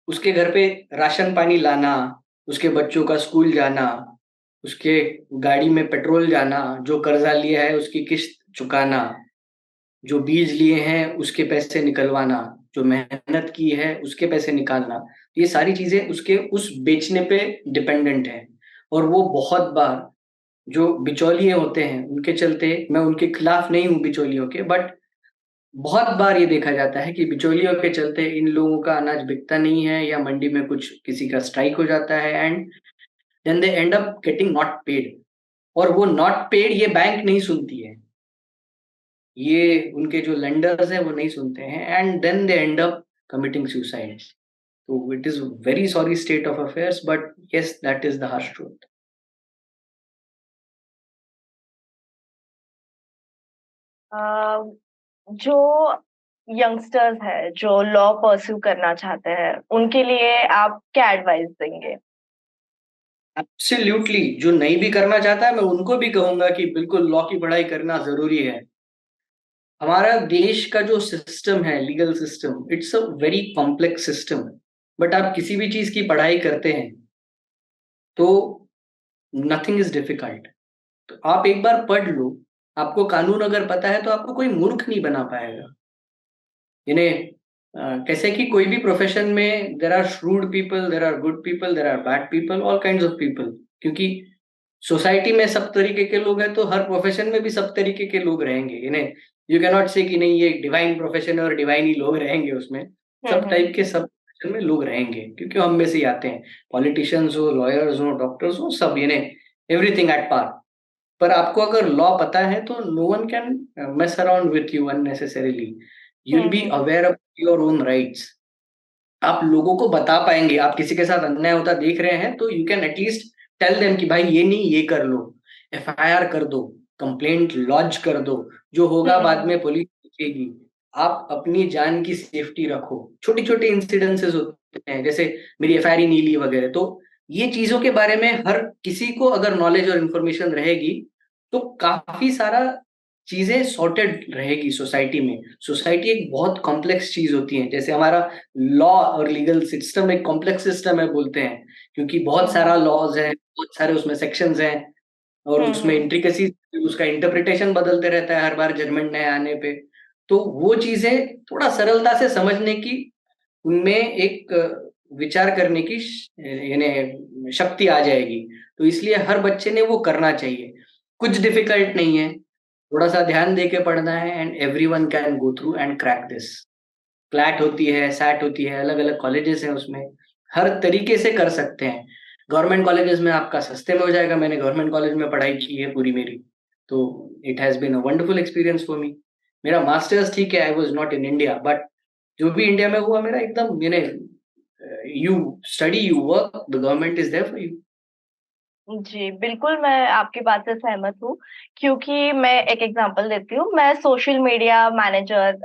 उसके घर पे राशन पानी लाना, उसके बच्चों का स्कूल जाना, उसके गाड़ी में पेट्रोल जाना, जो कर्जा लिया है उसकी किस्त चुकाना, जो बीज लिए हैं उसके पैसे निकलवाना, जो मेहनत की है उसके पैसे निकालना, ये सारी चीजें उसके उस बेचने पे डिपेंडेंट है। और वो बहुत बार जो बिचौलिए होते हैं उनके चलते, मैं उनके खिलाफ नहीं हूँ बिचौलियों के, बट बहुत बार ये देखा जाता है कि बिचौलियों के चलते इन लोगों का अनाज बिकता नहीं है, या मंडी में कुछ किसी का स्ट्राइक हो जाता है, and then they end up getting not paid. और वो नॉट पेड ये बैंक नहीं सुनती है, ये उनके जो लेंडर्स हैं वो नहीं सुनते हैं, and then they end up committing suicide. तो it is very sorry state of affairs, but yes that is the harsh truth. जो यंगस्टर्स है जो लॉ परस्यू करना चाहते हैं, उनके लिए आप क्या एडवाइस देंगे? एब्सोल्युटली, जो नहीं भी करना चाहता है मैं उनको भी कहूंगा कि बिल्कुल लॉ की पढ़ाई करना जरूरी है। हमारा देश का जो सिस्टम है, legal system, it's a very complex system. But आप किसी भी चीज की पढ़ाई करते हैं तो नथिंग इज डिफिकल्ट। तो आप एक बार पढ़ लो, आपको कानून अगर पता है तो आपको कोई मूर्ख नहीं बना पाएगा। यानी कैसे कि कोई भी प्रोफेशन में there are shrewd people, there are good people, there are bad people, all kind of people. क्योंकि सोसाइटी में सब तरीके के लोग हैं, तो हर प्रोफेशन में भी सब तरीके के लोग रहेंगे। यानी यू कैन नॉट से कि नहीं ये डिवाइन प्रोफेशन है और डिवाइन ही लोग रहेंगे उसमें। सब टाइप के सब प्रोफेशन में लोग रहेंगे, क्योंकि हम में से ही आते हैं। पॉलिटिशियंस हो, लॉयर्स हो, डॉक्टर्स हो, सब, यानी एवरीथिंग एट पार। पर आपको अगर लॉ पता है तो no one can mess around with you unnecessarily. You will be aware of your own rights. आप लोगों को बता पाएंगे। आप किसी के साथ अन्याय होता देख रहे हैं तो you can at least tell them कि भाई ये नहीं, ये कर लो, एफआईआर कर दो, कंप्लेंट लॉन्च कर दो, जो होगा बाद में पुलिस देखेगी। आप अपनी जान की सेफ्टी रखो। छोटी छोटी इंसिडेंसेस होते हैं, जैसे मेरी एफआईआर ही नहीं ली वगैरह। तो ये चीजों के बारे में हर किसी को अगर नॉलेज और इन्फॉर्मेशन रहेगी तो काफी सारा चीजें सॉर्टेड रहेगी सोसाइटी में। सोसाइटी एक बहुत कॉम्प्लेक्स चीज होती है। जैसे हमारा लॉ और लीगल सिस्टम एक कॉम्प्लेक्स सिस्टम है बोलते हैं, क्योंकि बहुत सारा लॉज है, बहुत सारे उसमें सेक्शंस हैं, और उसमें इंट्रिकेसी, उसका इंटरप्रिटेशन बदलते रहता है हर बार जजमेंट नए आने पे। तो वो चीजें थोड़ा सरलता से समझने की, उनमें एक विचार करने की यानी शक्ति आ जाएगी। तो इसलिए हर बच्चे ने वो करना चाहिए। कुछ डिफिकल्ट नहीं है, थोड़ा सा ध्यान दे के पढ़ना है, and everyone can go through and crack this. CLAT होती है, सैट होती है, अलग अलग कॉलेजेस हैं उसमें, हर तरीके से कर सकते हैं। गवर्नमेंट कॉलेजेस में आपका सस्ते में हो जाएगा। मैंने गवर्नमेंट कॉलेज में पढ़ाई की है पूरी मेरी, तो it has been a wonderful experience for me. मेरा मास्टर्स ठीक है, I was not in India, but जो भी इंडिया में हुआ मेरा एकदम, यानी you study, you work, the government is there for you. जी, बिल्कुल मैं आपकी बात से सहमत हूँ। क्योंकि मैं एक एग्जांपल देती हूँ। मैं सोशल मीडिया मैनेजर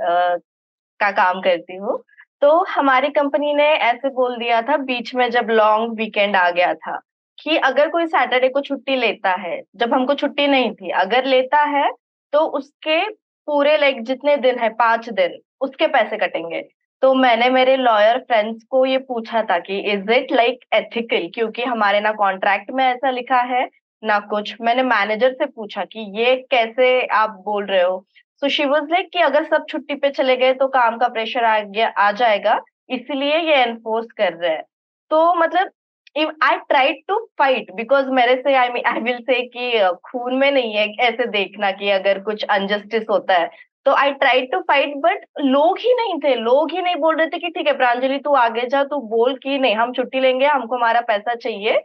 का काम करती हूँ। तो हमारी कंपनी ने ऐसे बोल दिया था बीच में, जब लॉन्ग वीकेंड आ गया था, कि अगर कोई सैटरडे को छुट्टी लेता है, जब हमको छुट्टी नहीं थी, अगर लेता है तो उसके पूरे लाइक जितने दिन है, 5 दिन, उसके पैसे कटेंगे। तो मैंने मेरे लॉयर फ्रेंड्स को ये पूछा था कि इज इट लाइक एथिकल, क्योंकि हमारे ना कॉन्ट्रैक्ट में ऐसा लिखा है ना कुछ। मैंने मैनेजर से पूछा कि ये कैसे आप बोल रहे हो। सो शी वाज लाइक कि अगर सब छुट्टी पे चले गए तो काम का प्रेशर आ जाएगा, इसलिए ये एनफोर्स कर रहे हैं। तो मतलब I tried to fight, because मेरे से आई मीन आई विल से कि खून में नहीं है ऐसे देखना कि अगर कुछ अनजस्टिस होता है। तो I tried to fight, but लोग ही नहीं थे, लोग ही नहीं बोल रहे थे कि ठीक है प्रांजलि तू आगे जा, तू बोल कि नहीं हम छुट्टी लेंगे, हमको हमारा पैसा चाहिए।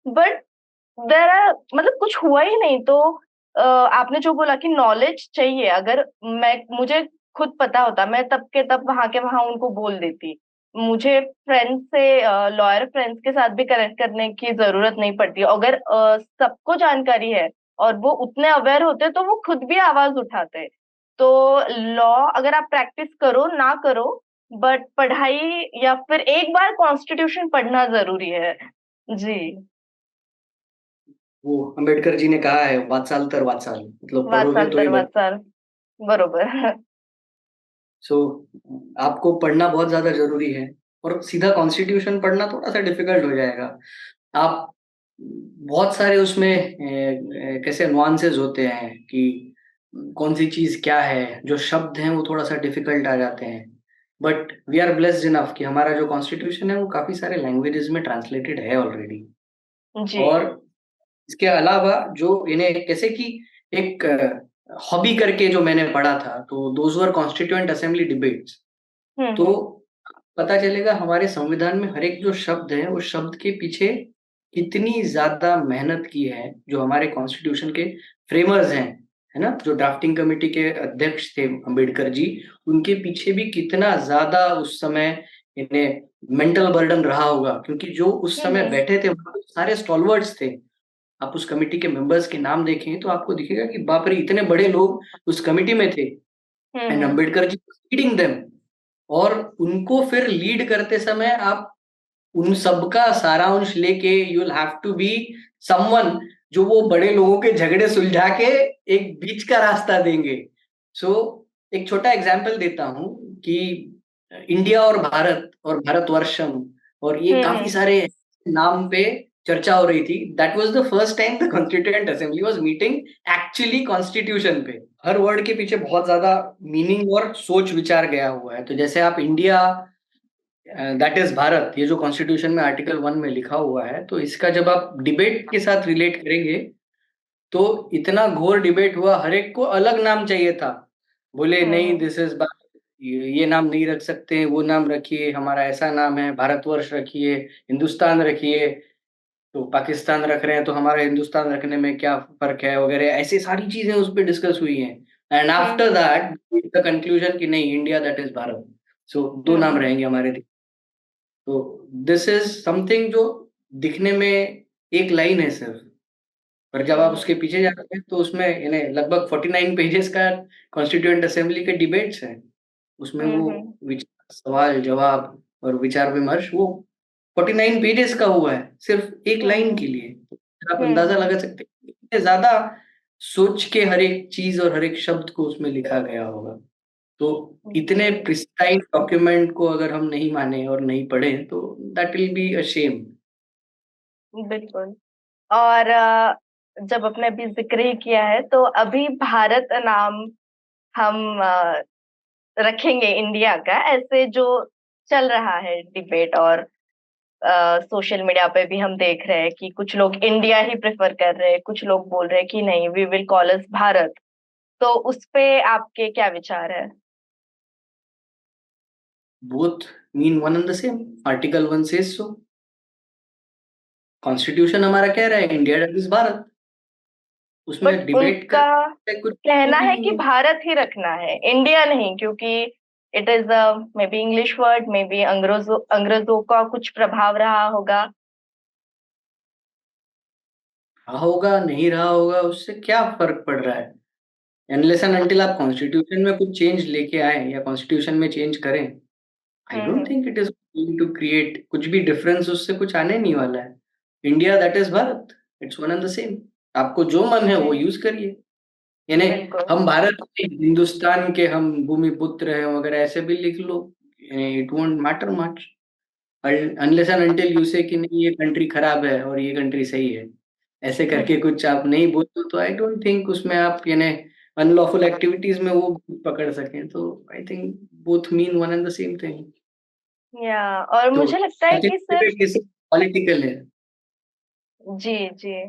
बट देर आर मतलब कुछ हुआ ही नहीं। तो आपने जो बोला कि नॉलेज चाहिए, अगर मैं मुझे खुद पता होता, मैं तब के तब वहां के वहां उनको बोल देती। मुझे फ्रेंड्स से, लॉयर फ्रेंड्स के साथ भी कनेक्ट करने की जरूरत नहीं पड़ती। अगर सबको जानकारी है और वो उतने अवेयर होते तो वो खुद भी आवाज उठाते। तो लॉ अगर आप प्रैक्टिस करो ना करो, बट पढ़ाई या फिर एक बार कॉन्स्टिट्यूशन पढ़ना जरूरी है। जी। वो अंबेडकर जी ने कहा है, वात्साल तर वात्साल, मतलब पढ़ोगे वाचाल तो ही तर बच। वाचाल, बरोबर। सो आपको पढ़ना बहुत ज्यादा जरूरी है, और सीधा कॉन्स्टिट्यूशन पढ़ना थोड़ा सा डिफिकल्ट हो जाएगा। आप बहुत सारे उसमें कैसे नुआंसेस होते हैं कि कौन सी चीज क्या है, जो शब्द हैं वो थोड़ा सा डिफिकल्ट आ जाते हैं। But we are blessed enough कि हमारा जो कॉन्स्टिट्यूशन है वो काफी सारे लैंग्वेजेस में ट्रांसलेटेड है ऑलरेडी। जी। और इसके अलावा जो इन्हें कैसे कि एक हॉबी करके जो मैंने पढ़ा था, तो those were constituent assembly debates. तो हम्म। पता चलेगा हमारे संविधान में हर एक जो शब्द है, उस शब्द के पीछे कितनी ज्यादा मेहनत की है जो हमारे कॉन्स्टिट्यूशन के फ्रेमर्स हैं, है ना, जो ड्राफ्टिंग कमेटी के अध्यक्ष थे अम्बेडकर जी। उनके पीछे भी कितना ज्यादा उस समय इन्हें मेंटल बर्डन रहा होगा, क्योंकि जो उस समय हम्म। बैठे थे वहाँ पे सारे स्टॉलवर्ड्स थे। आप उस कमेटी के मेंबर्स के नाम देखें तो आपको दिखेगा कि बाप रे, इतने बड़े लोग उस कमेटी में थे, and hmm. Ambedkar ji leading them. और उनको फिर लीड करते समय आप उन सबका सारांश लेके you will have to be someone जो वो बड़े लोगों के झगड़े सुलझा के एक बीच का रास्ता देंगे। सो एक छोटा एग्जांपल देता हूँ कि इंडिया और भारत और भारतवर्षम और ये काफी हम्म। सारे नाम पे चर्चा हो रही थी, that was the first time the constituent assembly was meeting actually constitution पे। हर वर्ड के पीछे बहुत ज्यादा मीनिंग और सोच विचार गया हुआ है। तो जैसे आप इंडिया, दैट इज भारत, ये जो कॉन्स्टिट्यूशन में आर्टिकल 1 में लिखा हुआ है, तो इसका जब आप डिबेट के साथ रिलेट करेंगे तो इतना घोर डिबेट हुआ, हर एक को अलग नाम चाहिए था। बोले नहीं, हम्म दिस इज, ये नाम नहीं रख सकते, वो नाम रखिए, हमारा ऐसा नाम है, भारतवर्ष रखिए, हिंदुस्तान रखिए। तो पाकिस्तान रख रहे हैं तो हमारा हिंदुस्तान रखने में क्या फर्क है, वगैरह ऐसी सारी चीजें उस पर डिस्कस हुई हैं। And after hmm that the conclusion कि नहीं, इंडिया दैट इज भारत। सो दो नाम हम्म रहेंगे हमारे। तो दिस इज समथिंग जो दिखने में एक लाइन है सिर्फ, पर जब आप हम्म उसके पीछे जाते हैं तो उसमें यानी लगभग 49 पेजेस का कॉन्स्टिट्यूएंट असेंबली के डिबेट्स हैं। उसमें वो हम्म विचार, सवाल जवाब और विचार विमर्श, वो 49 पेजेस का हुआ है सिर्फ एक लाइन हम्म के लिए। तो आप अंदाजा हम्म लगा सकते हैं कितने ज्यादा सोच के हर एक चीज और हर एक शब्द को उसमें लिखा गया होगा। तो इतने जी प्रिसाइज डॉक्यूमेंट को अगर हम नहीं माने और नहीं पढ़े तो that will be a shame. बिल्कुल। और जब अपने अभी जिक्र ही किया है तो अभी भारत नाम हम रखेंगे इंडिया का, ऐसे जो चल रहा है डिबेट, और सोशल मीडिया पे भी हम देख रहे हैं कि कुछ लोग इंडिया ही प्रेफर कर रहे हैं, कुछ लोग बोल रहे हैं कि नहीं, we will call us Bharat. तो उस पे आपके क्या विचार है? Both mean one and the same. Article 1 says so, constitution हमारा कह रहा है India that is Bharat, but उसमें डिबेट उनका का कुछ वो कहना भी है नहीं कि है। भारत ही रखना है, इंडिया नहीं, क्योंकि it is may be English word, may be अंग्रेजों अंग्रेजों का कुछ प्रभाव रहा होगा। रहा होगा नहीं रहा होगा उससे क्या फर्क पड़ रहा है, अनलेस एंड अनटिल आप कॉन्स्टिट्यूशन में कुछ चेंज लेके आए या कॉन्स्टिट्यूशन में चेंज करें। I don't hmm think it is going to create कुछ भी डिफरेंस, उससे कुछ आने नहीं वाला है। India that is Bharat, it's one and the same. आपको जो मन है वो जी यूज करिए। यानी बिल्कुल। हम भारत के, हिंदुस्तान के हम भूमि पुत्र हैं वगैरह ऐसे भी लिख लो, it won't matter much unless and until you say कि नहीं ये कंट्री खराब है और ये कंट्री सही है। ऐसे करके हम्म कुछ आप नहीं बोलते तो आई डोंट थिंक उसमें आप यानी अनलॉफुल एक्टिविटीज में वो पकड़ सकें। तो I think both mean one and the same thing. या और तो मुझे लगता है कि सिर्फ, पॉलिटिकल है। जी जी,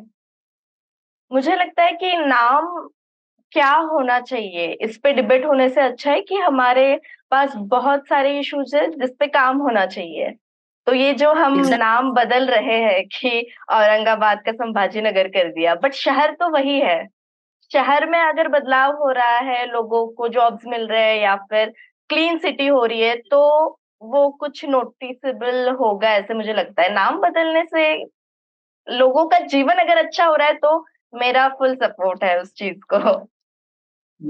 मुझे लगता है कि नाम क्या होना चाहिए इस पे डिबेट होने से अच्छा है कि हमारे पास बहुत सारे इश्यूज है जिस पे काम होना चाहिए। तो ये जो हम एग्जैक्ट नाम बदल रहे हैं कि औरंगाबाद का संभाजी नगर कर दिया, बट शहर तो वही है। शहर में अगर बदलाव हो रहा है, लोगों को जॉब्स मिल रहे हैं या फिर क्लीन सिटी हो रही है, तो वो कुछ नोटिसेबल होगा, ऐसे मुझे लगता है। नाम बदलने से लोगों का जीवन अगर अच्छा हो रहा है तो मेरा फुल सपोर्ट है उस चीज को।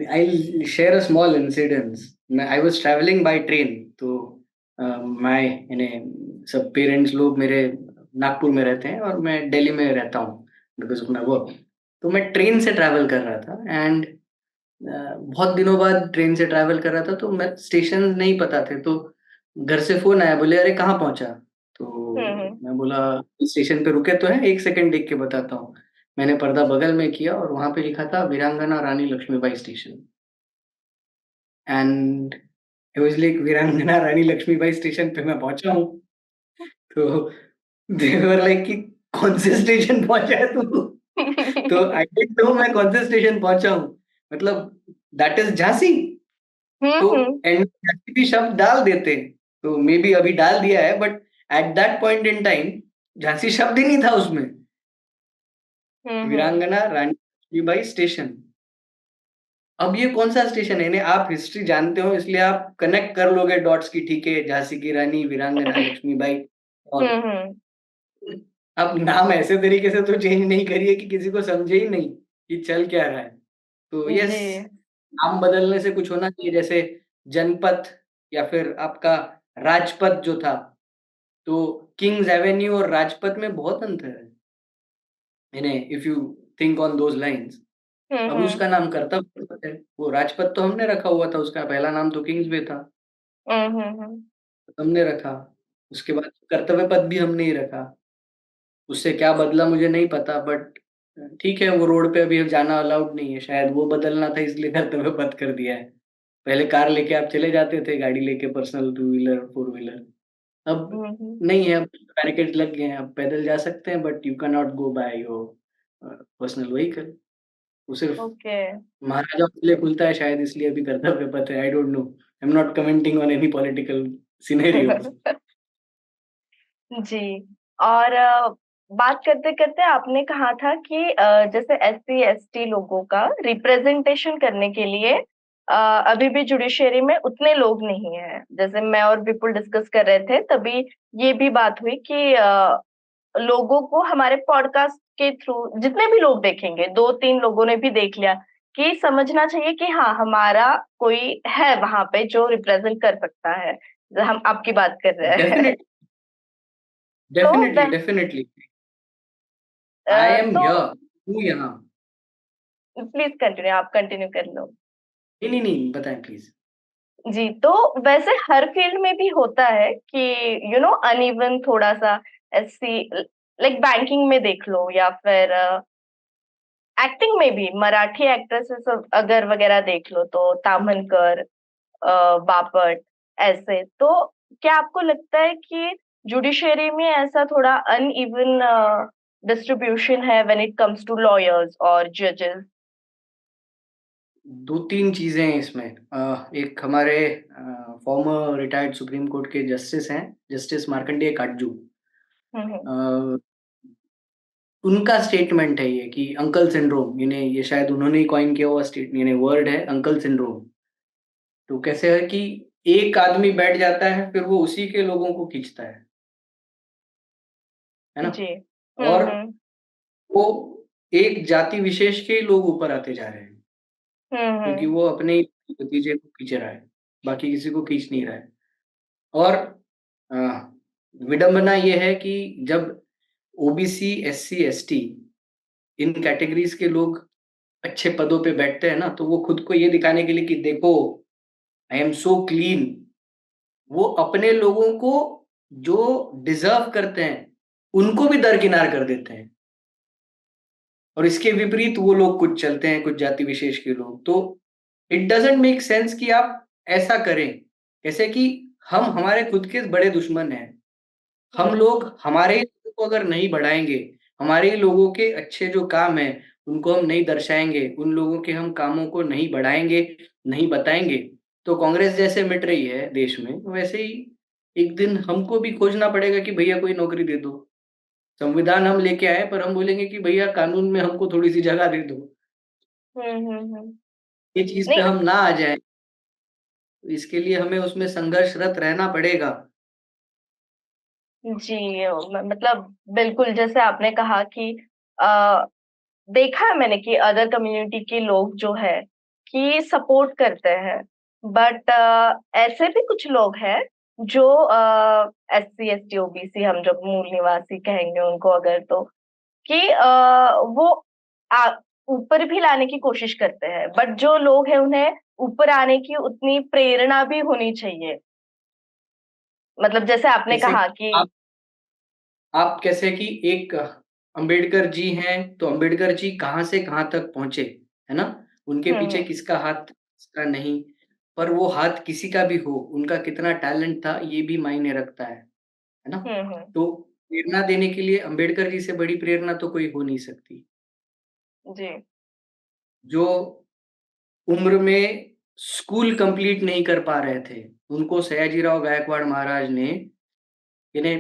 I'll share a small incident. I was traveling by train, तो मैं यानी सब पेरेंट्स लोग मेरे नागपुर में रहते हैं और मैं दिल्ली में रहता हूँ बिकॉज ऑफ माई वर्क। तो मैं ट्रेन से ट्रैवल कर रहा था एंड बहुत दिनों बाद ट्रेन से ट्रैवल कर रहा था, तो मैं स्टेशन नहीं पता थे। तो घर से फोन आया, बोले अरे कहाँ पहुंचा। तो हम्म मैं बोला स्टेशन पे रुके तो है, एक सेकंड देख के बताता हूँ। मैंने पर्दा बगल में किया और वहां पे लिखा था Veerangana Rani Lakshmibai station. And I was like Veerangana Rani Lakshmibai station पे मैं पहुंचा हूँ। तो दे वर लाइक कि कौन से स्टेशन पहुंचा है तू। तो आई डिडंट नो मैं कौन से स्टेशन पहुंचा हूँ, मतलब दैट इज झांसी। तो हम्म एंड झांसी भी शब्द डाल देते, तो मे बी अभी डाल दिया है, but at that point in time Jhansi शब्द ही नहीं था उसमें। हम्म वीरांगना रानी लक्ष्मीबाई स्टेशन। अब ये कौन सा स्टेशन है, यानी आप हिस्ट्री जानते हो इसलिए आप कनेक्ट कर लोगे डॉट्स की, ठीक है झांसी की रानी वीरांगना लक्ष्मीबाई। और हम्म आप नाम ऐसे तरीके से तो चेंज नहीं करिए कि किसी को समझे ही नहीं कि चल क्या रहा है। तो जी यस, नाम बदलने से कुछ होना चाहिए, जैसे जनपथ या फिर आपका राजपथ जो था, तो किंग्स एवेन्यू और राजपथ में बहुत अंतर है। यानी if you think on those lines, अभी हम्म उसका नाम कर्तव्य है, वो राजपथ तो हमने रखा हुआ था, उसका पहला नाम तो किंग्स वे था, हम्म हमने रखा। उसके बाद कर्तव्य पद भी हमने ही रखा। उससे क्या बदला मुझे नहीं पता, बट ठीक है, वो रोड पे अभी जाना अलाउड नहीं है, शायद वो बदलना था इसलिए कर्तव्य पथ कर दिया है। पहले कार लेके आप चले जाते थे, गाड़ी लेके, personal two wheeler, four wheeler. अब हम्म। नहीं है, अब बैरिकेड लग गए हैं, अब पैदल जा सकते हैं, but you can not go by your personal vehicle. वो सिर्फ ओके। महाराजाओं के लिए खुलता है शायद, इसलिए अभी कर्तव्य पथ है, I don't know, I am not commenting on any political scenarios. जी। और बात करते करते आपने कहा था कि जैसे SC ST लोगों का रिप्रेजेंटेशन करने के लिए अभी भी जुडिशरी में उतने लोग नहीं हैं। जैसे मैं और विपुल डिस्कस कर रहे थे तभी ये भी बात हुई कि लोगों को हमारे पॉडकास्ट के थ्रू जितने भी लोग देखेंगे, 2 3 लोगों ने भी देख लिया कि समझना चाहिए कि हाँ, हमारा कोई है वहां पे जो रिप्रेजेंट कर सकता है। हम आपकी बात कर रहे हैं। डेफिनेटली, तो डेफिनेटली, डेफिनेटली, आई एम तो हियर, हूँ यहाँ। प्लीज कंटिन्यू, आप कंटिन्यू कर लो। नहीं नहीं नहीं, बताएं प्लीज। जी। तो वैसे हर फील्ड में भी होता है कि अनइवन थोड़ा सा। ऐसी लाइक बैंकिंग में देख लो या फिर एक्टिंग में भी मराठी एक्ट्रेसेस अगर वगैरह देख लो तो ताम्हनकर, बापट, ऐसे तो क्या आपको लगता है कि जुडिशरी में ऐसा थोड़ा अनइवन डिस्ट्रीब्यूशन है when it comes to lawyers और जजेस? दो तीन चीजें हैं इसमें। एक हमारे फॉर्मर रिटायर्ड सुप्रीम कोर्ट के जस्टिस हैं, जस्टिस मार्कंडेय काटजू। हम्म। अ, उनका स्टेटमेंट है ये कि अंकल सिंड्रोम, इन्हें ये शायद उन्होंने ही कॉइन किया हुआ स्टेट, यानी वर्ड है अंकल सिंड्रोम। तो कैसे है कि एक आदमी बैठ जाता है, फिर वो उसी के लोगों को खींचता है ना? जी। और हम्म। वो एक जाति विशेष के ही लोग ऊपर आते जा रहे हैं, क्योंकि हम्म। वो अपने ही भतीजे को खींच रहा है, बाकी किसी को खींच नहीं रहा है। और अ, विडंबना ये है कि जब ओबीसी, एससी, एसटी, इन कैटेगरीज के लोग अच्छे पदों पे बैठते हैं ना, तो वो खुद को ये दिखाने के लिए कि देखो, आई एम सो क्लीन, वो अपने लोगों को जो डिजर्व करते हैं उनको भी दरकिनार कर देते हैं। और इसके विपरीत वो लोग कुछ चलते हैं, कुछ जाति विशेष के लोग। तो इट डजेंट मेक सेंस कि आप ऐसा करें। जैसे कि हम हमारे खुद के बड़े दुश्मन हैं। हम हम्म। लोग हमारे ही लोगों को अगर नहीं बढ़ाएंगे, हमारे ही लोगों के अच्छे जो काम हैं उनको हम नहीं दर्शाएंगे, उन लोगों के हम कामों को नहीं बढ़ाएंगे, नहीं बताएंगे, तो कांग्रेस जैसे मिट रही है देश में, वैसे ही एक दिन हमको भी खोजना पड़ेगा कि भैया कोई नौकरी दे दो। संविधान हम लेके आए, पर हम बोलेंगे कि भैया कानून में हमको थोड़ी सी जगह दे दो। हम्म। ये चीज पे नहीं। हम ना आ जाए, तो इसके लिए हमें उसमें संघर्षरत रहना पड़ेगा। जी। मतलब बिल्कुल जैसे आपने कहा कि आ, देखा है मैंने कि अदर कम्युनिटी के लोग जो है कि सपोर्ट करते हैं। बट ऐसे भी कुछ लोग हैं जो SC ST OBC, हम जो मूल निवासी कहेंगे उनको अगर, तो कि वो आ- ऊपर भी लाने की कोशिश करते हैं। बट जो लोग हैं उन्हें ऊपर आने की उतनी प्रेरणा भी होनी चाहिए। मतलब जैसे आपने जैसे कहा कि आप कैसे कि एक अंबेडकर जी हैं, तो अंबेडकर जी कहाँ से कहाँ तक पहुंचे, है ना? उनके पीछे हम्म। किसका हाथ, किसका नहीं, पर वो हाथ किसी का भी हो, उनका कितना टैलेंट था ये भी मायने रखता है ना? हम्म। तो प्रेरणा देने के लिए अंबेडकर जी से बड़ी प्रेरणा तो कोई हो नहीं सकती। जी। जो उम्र में स्कूल कंप्लीट नहीं कर पा रहे थे, उनको सयाजीराव गायकवाड़ महाराज ने, इन्हें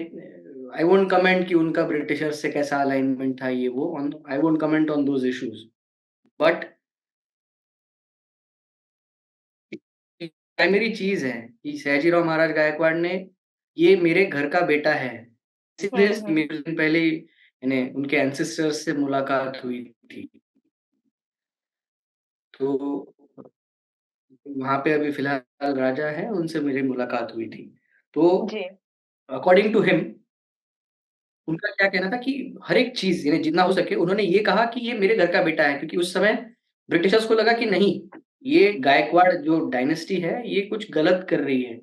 आई वोंट कमेंट कि उनका ब्रिटिशर्स से कैसा अलाइनमेंट था, ये वो, I won't comment on those issues, but primary चीज है कि सयाजीराव महाराज गायकवाड़ ने, ये मेरे घर का बेटा है, हम्म। मेरे दिन पहले इन्हें उनके एंसेस्टर्स से मुलाकात हुई थी। तो वहां पे अभी फिलहाल राजा है, उनसे मेरी मुलाकात हुई थी। तो जी। अकॉर्डिंग टू हिम, उनका क्या कहना था कि हर एक चीज़, यानी जितना हो सके उन्होंने ये कहा कि ये मेरे घर का बेटा है, क्योंकि उस समय ब्रिटिशर्स को लगा कि नहीं, ये गायकवाड़ जो डायनेस्टी है ये कुछ गलत कर रही है,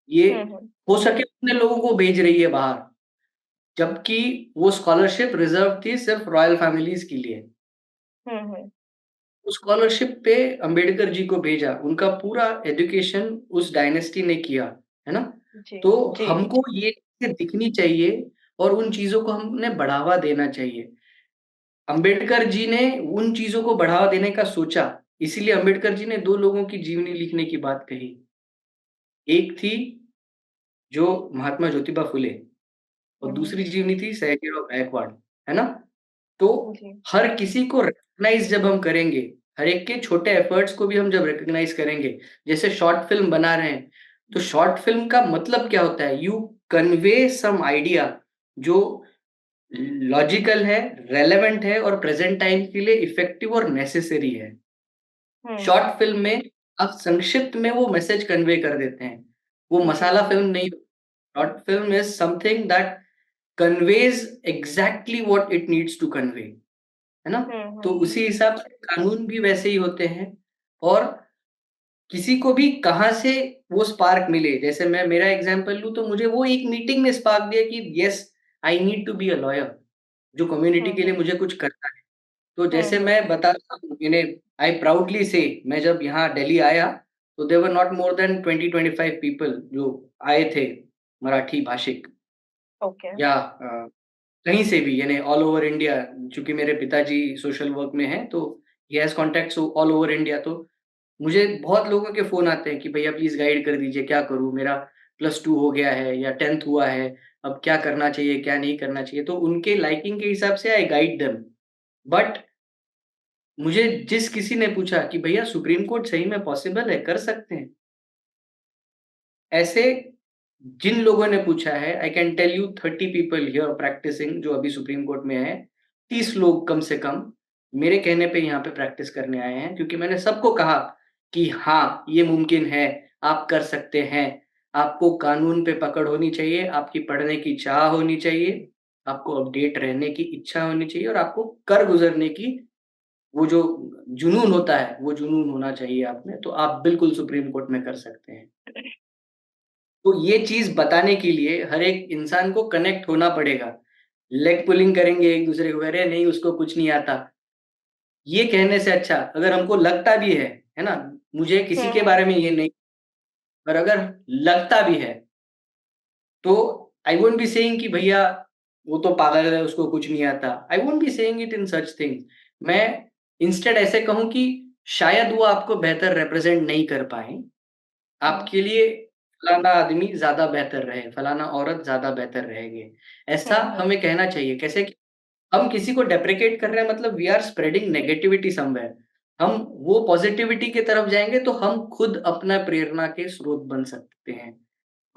ये हम्म। हो सके अपने लोगों को भेज रही है बाहर। जबकि वो स्कॉलरशिप रिजर्व थी सिर्फ रॉयल फैमिलीज के लिए। हम्म। उस स्कॉलरशिप पे अंबेडकर जी को भेजा, उनका पूरा एजुकेशन उस डायनेस्टी ने किया, है ना? जी तो जी। हमको ये चीज़ें दिखनी चाहिए और उन चीज़ों को हमने बढ़ावा देना चाहिए। अंबेडकर जी ने उन चीज़ों को बढ़ावा देने का सोचा, इसीलिए अंबेडकर जी ने 2 लोगों की जीवनी लिखने की बात कही। एक थी जो महात्मा ज्योतिबा फुले और हम्म। दूसरी जीवनी थी सयाजीराव गायकवाड़, है ना? तो जी। हर किसी को रिकॉग्नाइज़ जब हम करेंगे, हर एक के छोटे एफर्ट्स को भी हम जब रिकॉग्नाइज़ करेंगे, जैसे शॉर्ट फ़िल्म बना रहे हैं, तो शॉर्ट फ़िल्म का मतलब क्या होता है? यू कन्वे सम आइडिया जो लॉजिकल है, रेलेवेंट है और प्रेज़ेंट टाइम के लिए इफ़ेक्टिव और नेसेसरी है। हम्म। शॉर्ट फ़िल्म में आप संक्षिप्त में वो मैसेज कन्वे कर देते हैं। वो जी मसाला जी। फ़िल्म नहीं, short film is something that conveys exactly what it needs to convey. है ना? तो हम्म। उसी हिसाब से कानून भी वैसे ही होते हैं और किसी को भी कहाँ से वो स्पार्क मिले, जैसे मैं मेरा एग्ज़ाम्पल लूँ तो मुझे वो एक मीटिंग ने स्पार्क दिया कि yes, I need to be a lawyer, जो कम्युनिटी के लिए हम्म। मुझे कुछ करना है। तो जैसे हम्म। मैं बताता हूँ, आई प्राउडली से मैं जब यहाँ दिल्ली आया, तो there were not more than 20-25 people जो आए थे, मराठी भाषिक ओके। या कहीं से भी यानी ऑल ओवर इंडिया। चूँकि मेरे पिताजी सोशल वर्क में हैं, तो he has contacts all over India. तो मुझे बहुत लोगों के फ़ोन आते हैं कि भैया प्लीज़ गाइड कर दीजिए, क्या करूँ? मेरा +2 हो गया है या 10th हुआ है, अब क्या करना चाहिए, क्या नहीं करना चाहिए? तो उनके लाइकिंग के हिसाब से आई गाइड देम। बट मुझे जिस किसी ने पूछा कि भैया सुप्रीम कोर्ट सही में पॉसिबल है, कर सकते हैं? ऐसे जिन लोगों ने पूछा है, I can tell you 30 people here practising जो अभी सुप्रीम कोर्ट में हैं, 30 लोग कम से कम मेरे कहने पे यहाँ पे प्रैक्टिस करने आए हैं, क्योंकि मैंने सबको कहा कि हाँ, ये मुमकिन है, आप कर सकते हैं। आपको कानून पे पकड़ होनी चाहिए, आपकी पढ़ने की चाह होनी चाहिए, आपको अपडेट रहने की इच्छा होनी चाहिए और आपको कर गुज़रने की वो जो जुनून होता है, वो जुनून होना चाहिए आप में, तो आप बिल्कुल सुप्रीम कोर्ट में कर सकते हैं। तो ये चीज़ बताने के लिए हर एक इंसान को कनेक्ट होना पड़ेगा। लेग पुलिंग करेंगे एक-दूसरे को, "अरे नहीं उसको कुछ नहीं आता।" ये कहने से अच्छा अगर हमको लगता भी है ना? मुझे किसी के हम्म। बारे में ये नहीं, पर अगर लगता भी है, तो आई वोंट बी सेइंग कि भैया वो तो पागल है, उसको कुछ नहीं आता। I won't be saying it in such things. मैं इंस्टेड ऐसे कहूँ कि शायद वो आपको बेहतर रिप्रेज़ेंट नहीं कर पाएँ। हम्म। आपके लिए फलाना आदमी ज़्यादा बेहतर रहे, फलाना औरत ज़्यादा बेहतर रहेंगे। ऐसा हम्म। हमें कहना चाहिए। कैसे कि हम किसी को डेप्रिकेट कर रहे हैं मतलब we are spreading negativity somewhere. हम वो पॉज़िटिविटी की तरफ जाएँगे तो हम खुद अपना प्रेरणा के स्रोत बन सकते हैं।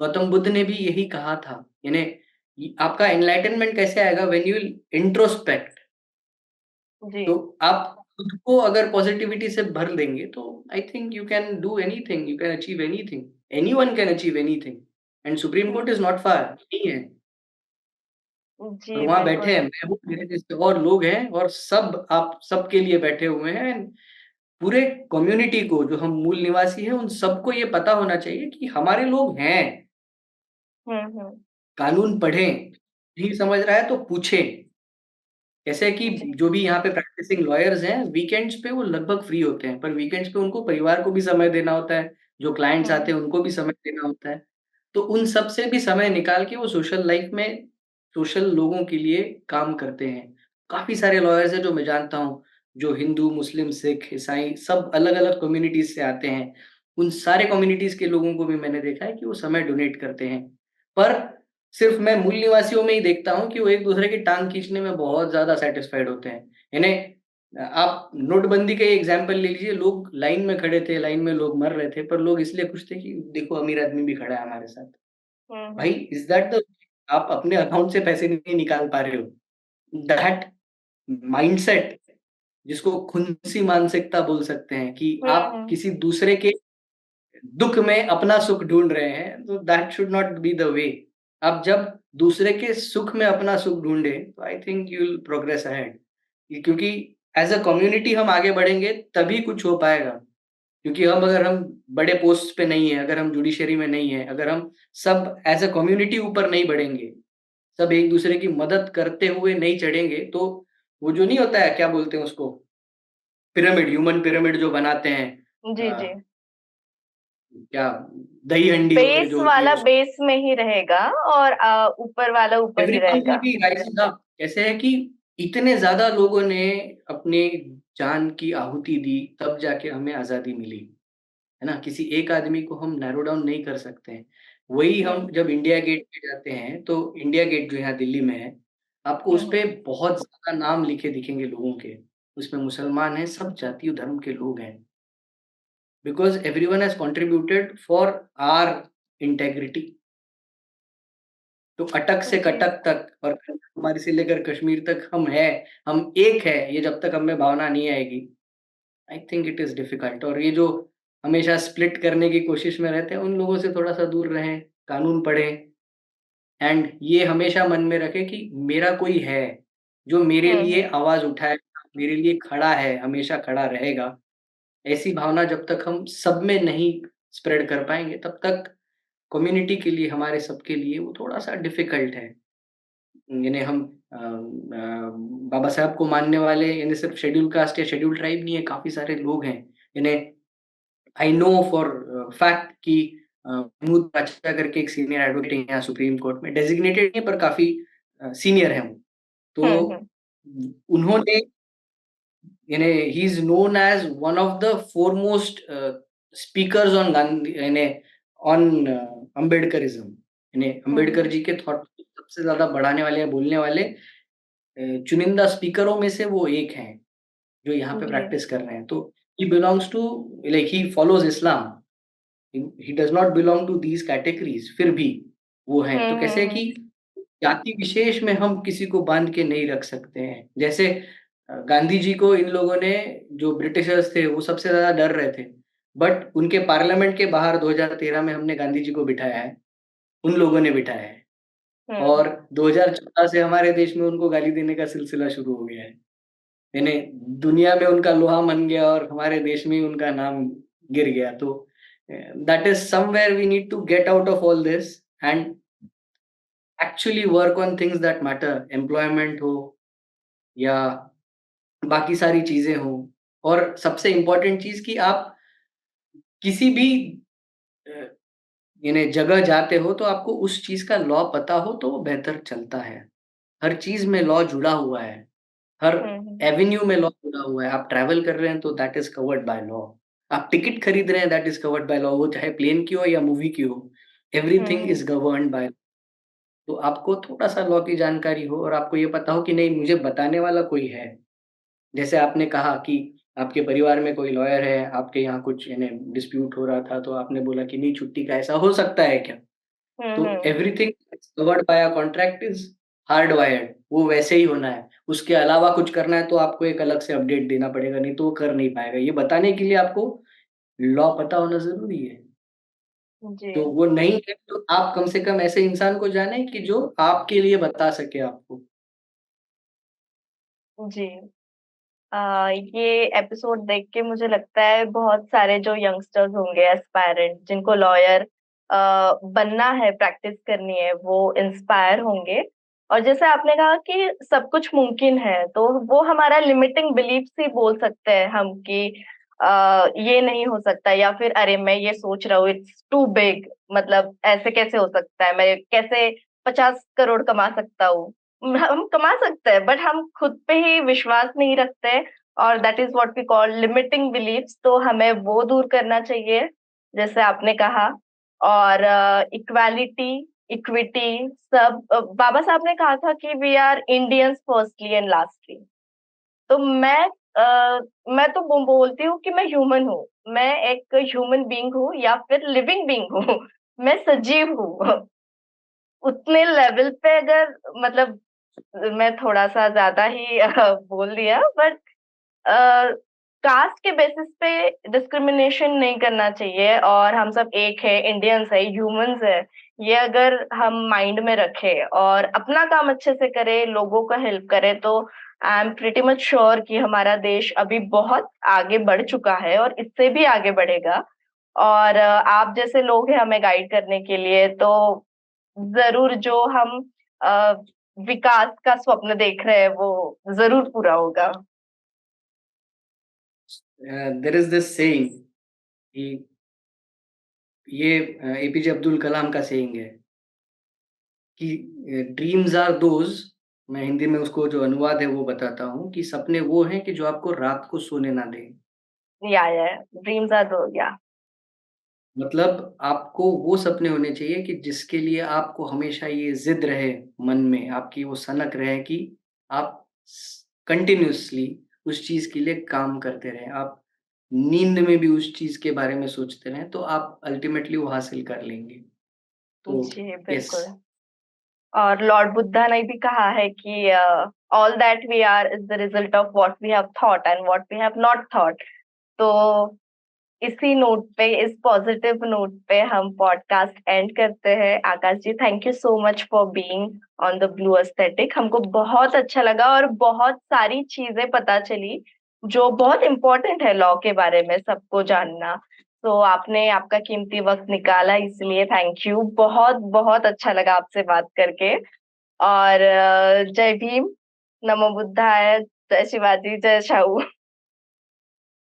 गौतम बुद्ध ने भी यही कहा था। यानी आपका एनलाइटनमेंट कैसे आएगा व्हेन यू इंट्रोस्पेक्ट। जी। तो आप खुद को अगर पॉज़िटिविटी से भर देंगे तो I think you can do anything, you can achieve anything, anyone can achieve anything and supreme court is hmm. Not far, यही है और जी वहाँ बैठे बिल्कुल। हैं, मैं हूँ, मेरे जैसे और लोग हैं और सब आप सबके लिए बैठे हुए हैं। पूरे कम्युनिटी को जो हम मूल निवासी हैं, उन सबको ये पता होना चाहिए कि हमारे लोग हैं, हम्म। कानून पढ़ें, नहीं समझ रहा है तो पूछें। जैसे कि जी। जो भी यहाँ पे प्रैक्टिसिंग लॉयर्स हैं, वीकेंड्स पे वो लगभग फ्री होते हैं, पर वीकेंड्स पे उनको परिवार को भी समय देना होता है, जो क्लाइंट्स आते हम्म। हैं उनको भी समय देना होता है। तो उन सब से भी समय निकाल के वो सोशल लाइफ में सोशल लोगों के लिए काम करते हैं। काफ़ी सारे लॉयर्स हैं जो मैं जानता हूँ, जो हिंदू, मुस्लिम, सिख, ईसाई सब अलग-अलग कम्युनिटीज़ से आते हैं। उन सारे कम्युनिटीज़ के लोगों को भी मैंने देखा है कि वो समय डोनेट करते हैं। पर सिर्फ़ मैं मूल निवासियों में ही देखता हूँ कि वो एक-दूसरे की टाँग खींचने में बहुत ज़्यादा सैटिस्फाइड होते हैं। यानी आप नोटबंदी का ही एग्ज़ाम्पल ले लीजिए, लोग लाइन में खड़े थे, लाइन में लोग मर रहे थे, पर लोग इसलिए खुश थे कि देखो अमीर आदमी भी खड़ा है हमारे साथ। भाई हम्म। इज़ दैट द आप अपने अकाउंट से पैसे नहीं निकाल पा रहे हो। दैट माइंडसेट जिसको खुंसी मानसिकता बोल सकते हैं कि आप हम्म। किसी दूसरे के दुःख में अपना सुख ढूँढ रहे हैं, तो that should not be the way. आप जब दूसरे के सुख में अपना सुख ढूँढें, तो I think you will progress ahead. क्योंकि एज़ अ कम्युनिटी हम आगे बढ़ेंगे तभी कुछ हो पाएगा। क्योंकि अगर हम बड़े पोस्ट पे नहीं हैं, अगर हम जुडिशरी में नहीं हैं, अगर हम सब एज़ अ कम्युनिटी ऊपर नहीं बढ़ेंगे, सब एक दूसरे की मदद करते हुए नहीं चढ़ेंगे तो वो जो नहीं होता है, क्या बोलते हैं उसको, पिरामिड, ह्यूमन पिरामिड जो बनाते हैं, जी जी। क्या, दही हंडी बेस जो होती है, वाला बेस में ही रहेगा और ऊपर वाला ऊपर ही एवरीवन विल रहेगा। B rising up. कैसे है कि इतने ज्यादा लोगों ने अपने जान की आहुति दी, तब जाके हमें आजादी मिली, है ना? किसी एक आदमी को हम नैरो डाउन नहीं कर सकते हैं। वही हम हम्म जब इंडिया गेट पे जाते हैं, तो इंडिया गेट जो यहाँ दिल्ली में है, आपको उस पे हम्म। बहुत ज्यादा नाम लिखे दिखेंगे लोगों के। उसमें मुसलमान हैं, सब जाति धर्म के लोग हैं, because everyone has contributed for our integrity. तो अटक से जी कटक तक और कन्याकुमारी से लेकर कश्मीर तक हम एक है, ये जब तक हमें भावना नहीं आएगी, I think it is difficult. और ये जो हमेशा स्प्लिट करने की कोशिश में रहते हैं, उन लोगों से थोड़ा सा दूर रहें, कानून पढ़ें, एंड ये हमेशा मन में रखें कि मेरा कोई है जो मेरे लिए हम्म। आवाज उठाए, मेरे लिए खड़ा है, हमेशा खड़ा रहेगा। ऐसी भावना जब तक हम सब में नहीं स्प्रेड कर पाएंगे, तब तक कम्युनिटी के लिए, हमारे सबके लिए वो थोड़ा सा डिफिकल्ट है। यानी हम बाबा साहब को मानने वाले, यानी सिर्फ शेड्यूल कास्ट या शेड्यूल ट्राइब नहीं है, काफ़ी सारे लोग हैं। यानी आई नो फॉर फैक्ट कि महमूद बादशाह करके एक सीनियर एडवोकेट हैं यहाँ सुप्रीम कोर्ट में, डेज़िग्नेटेड नहीं है पर काफ़ी सीनियर हैं वो। तो हम्म। उन्होंने, यानी he is known as one of the foremost speakers on Gandhi, यानी ऑन अम्बेडकरिज़्म। यानी अम्बेडकर हम्म। जी के थॉट को सबसे ज़्यादा बढ़ाने वाले या बोलने वाले चुनिंदा स्पीकरों में से वो एक हैं, जो यहाँ पे जी। प्रैक्टिस कर रहे हैं। तो he belongs to, like he follows Islam, he does not belong to these categories, फिर भी वो हैं। तो कैसे है हम्म। कि जाति विशेष में हम किसी को बाँध के नहीं रख सकते हैं। जैसे गांधी जी को इन लोगों ने, जो ब्रिटिशर्स थे, वो सबसे ज़्यादा डर रहे थे। बट उनके पार्लियामेंट के बाहर 2013 में हमने गांधी जी को बिठाया है, उन लोगों ने बिठाया है। हम्म। और 2014 से हमारे देश में उनको गाली देने का सिलसिला शुरू हो गया है। यानी दुनिया में उनका लोहा मन गया और हमारे देश में ही उनका नाम गिर गया। तो that is somewhere we need to get out of all this and actually work on things that matter, employment हो या बाकी सारी चीज़ें हों। और सबसे इम्पोर्टेंट चीज़ कि आप किसी भी अ, यानी जगह जाते हो, तो आपको उस चीज़ का लॉ पता हो तो वो बेहतर चलता है। हर चीज़ में लॉ जुड़ा हुआ है, हर हम्म। एवेन्यू में लॉ जुड़ा हुआ है। आप ट्रैवल कर रहे हैं तो that is covered by law. आप टिकट खरीद रहे हैं, that is covered by law, वो चाहे प्लेन की हो या मूवी की हो। Everything hmm. Is governed bye. तो आपको थोड़ा-सा लॉ की जानकारी हो और आपको ये पता हो कि नहीं, मुझे बताने वाला कोई है। जैसे आपने कहा कि आपके परिवार में कोई लॉयर है, आपके यहाँ कुछ यानी डिस्प्यूट हो रहा था, तो आपने बोला कि नहीं छुट्टी का ऐसा हो सकता है क्या? तो hmm. Everything covered by a contract is hardwired, वो वैसे ही होना है। उसके अलावा कुछ करना है तो आपको एक अलग से अपडेट देना पड़ेगा, नहीं तो वो कर नहीं पाएगा। ये बताने के लिए आपको लॉ पता होना ज़रूरी है। जी तो वो नहीं है तो आप कम से कम ऐसे इंसान को जानें कि जो आपके लिए बता सके आपको। जी। ये एपिसोड देख के मुझे लगता है बहुत सारे जो यंगस्टर्स होंगे एस्पायरेंट, जिनको लॉयर बनना है, प्रैक्टिस करनी है, वो इंस्पायर होंगे। और जैसे आपने कहा कि सब कुछ मुमकिन है, तो वो हमारा लिमिटिंग बिलीफ ही बोल सकते हैं हम कि ये नहीं हो सकता, या फिर अरे मैं ये सोच रहा हूँ, इट्स टू बिग, मतलब ऐसे कैसे हो सकता है, मैं कैसे 50 करोड़ कमा सकता हूँ। हम कमा सकते हैं, बट हम खुद पे ही विश्वास नहीं रखते, और that is what we call limiting beliefs. तो हमें वो दूर करना चाहिए, जैसे आपने कहा। और इक्वालिटी, इक्विटी, सब बाबा साहब ने कहा था कि we are Indians firstly and lastly. तो मैं तो बोलती हूँ कि मैं ह्यूमन हूँ, मैं एक ह्यूमन बीइंग हूँ या फिर लिविंग बीइंग हूँ। मैं सजीव हूँ। उतने लेवल पे अगर, मतलब मैं थोड़ा सा ज्यादा ही बोल दिया, बट कास्ट के बेसिस पे डिस्क्रिमिनेशन नहीं करना चाहिए, और हम सब एक है, इंडियंस है, ह्यूमंस है। ये अगर हम माइंड में रखें और अपना काम अच्छे से करें, लोगों का हेल्प करें, तो I am pretty much sure कि हमारा देश अभी बहुत आगे बढ़ चुका है और इससे भी आगे बढ़ेगा। और आप जैसे लोग हैं हमें गाइड करने के लिए, तो जरूर जो हम विकास का स्वप्न देख रहे हैं वो जरूर पूरा होगा। देयर इज दिस सेइंग कि ये एपीजे अब्दुल कलाम का सेइंग है कि ड्रीम्स आर दोज, मैं हिंदी में उसको जो अनुवाद है वो बताता हूँ कि सपने वो हैं कि जो आपको रात को सोने ना दें। या ड्रीम्स आर दो या। मतलब आपको वो सपने होने चाहिए कि जिसके लिए आपको हमेशा ये ज़िद रहे मन में, आपकी वो सनक रहे कि आप कंटिन्यूअसली उस चीज़ के लिए काम करते रहें। आप नींद में भी उस चीज़ के बारे में सोचते रहें, तो आप अल्टीमेटली वो हासिल कर लेंगे। तो जी यस, बिल्कुल। और लॉर्ड बुद्धा ने भी कहा है कि all that we are is the result of what we have thought and what we have not thought. तो इसी नोट पे, इस पॉजिटिव नोट पे हम पॉडकास्ट एंड करते हैं। Akash ji, thank you so much for being on the blue aesthetic. हमको बहुत अच्छा लगा और बहुत सारी चीजें पता चली जो बहुत इम्पोर्टेंट है लॉ के बारे में सबको जानना। तो आपने आपका कीमती वक्त निकाला, इसलिए थैंक यू। बहुत बहुत अच्छा लगा आपसे बात करके। और जय भीम, नमो बुद्धाय, जय शिवाजी, जय शाहू।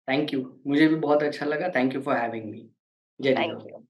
Thank you. मुझे भी बहुत अच्छा लगा। Thank you for having me. जय थैंक जिजाऊ। यू।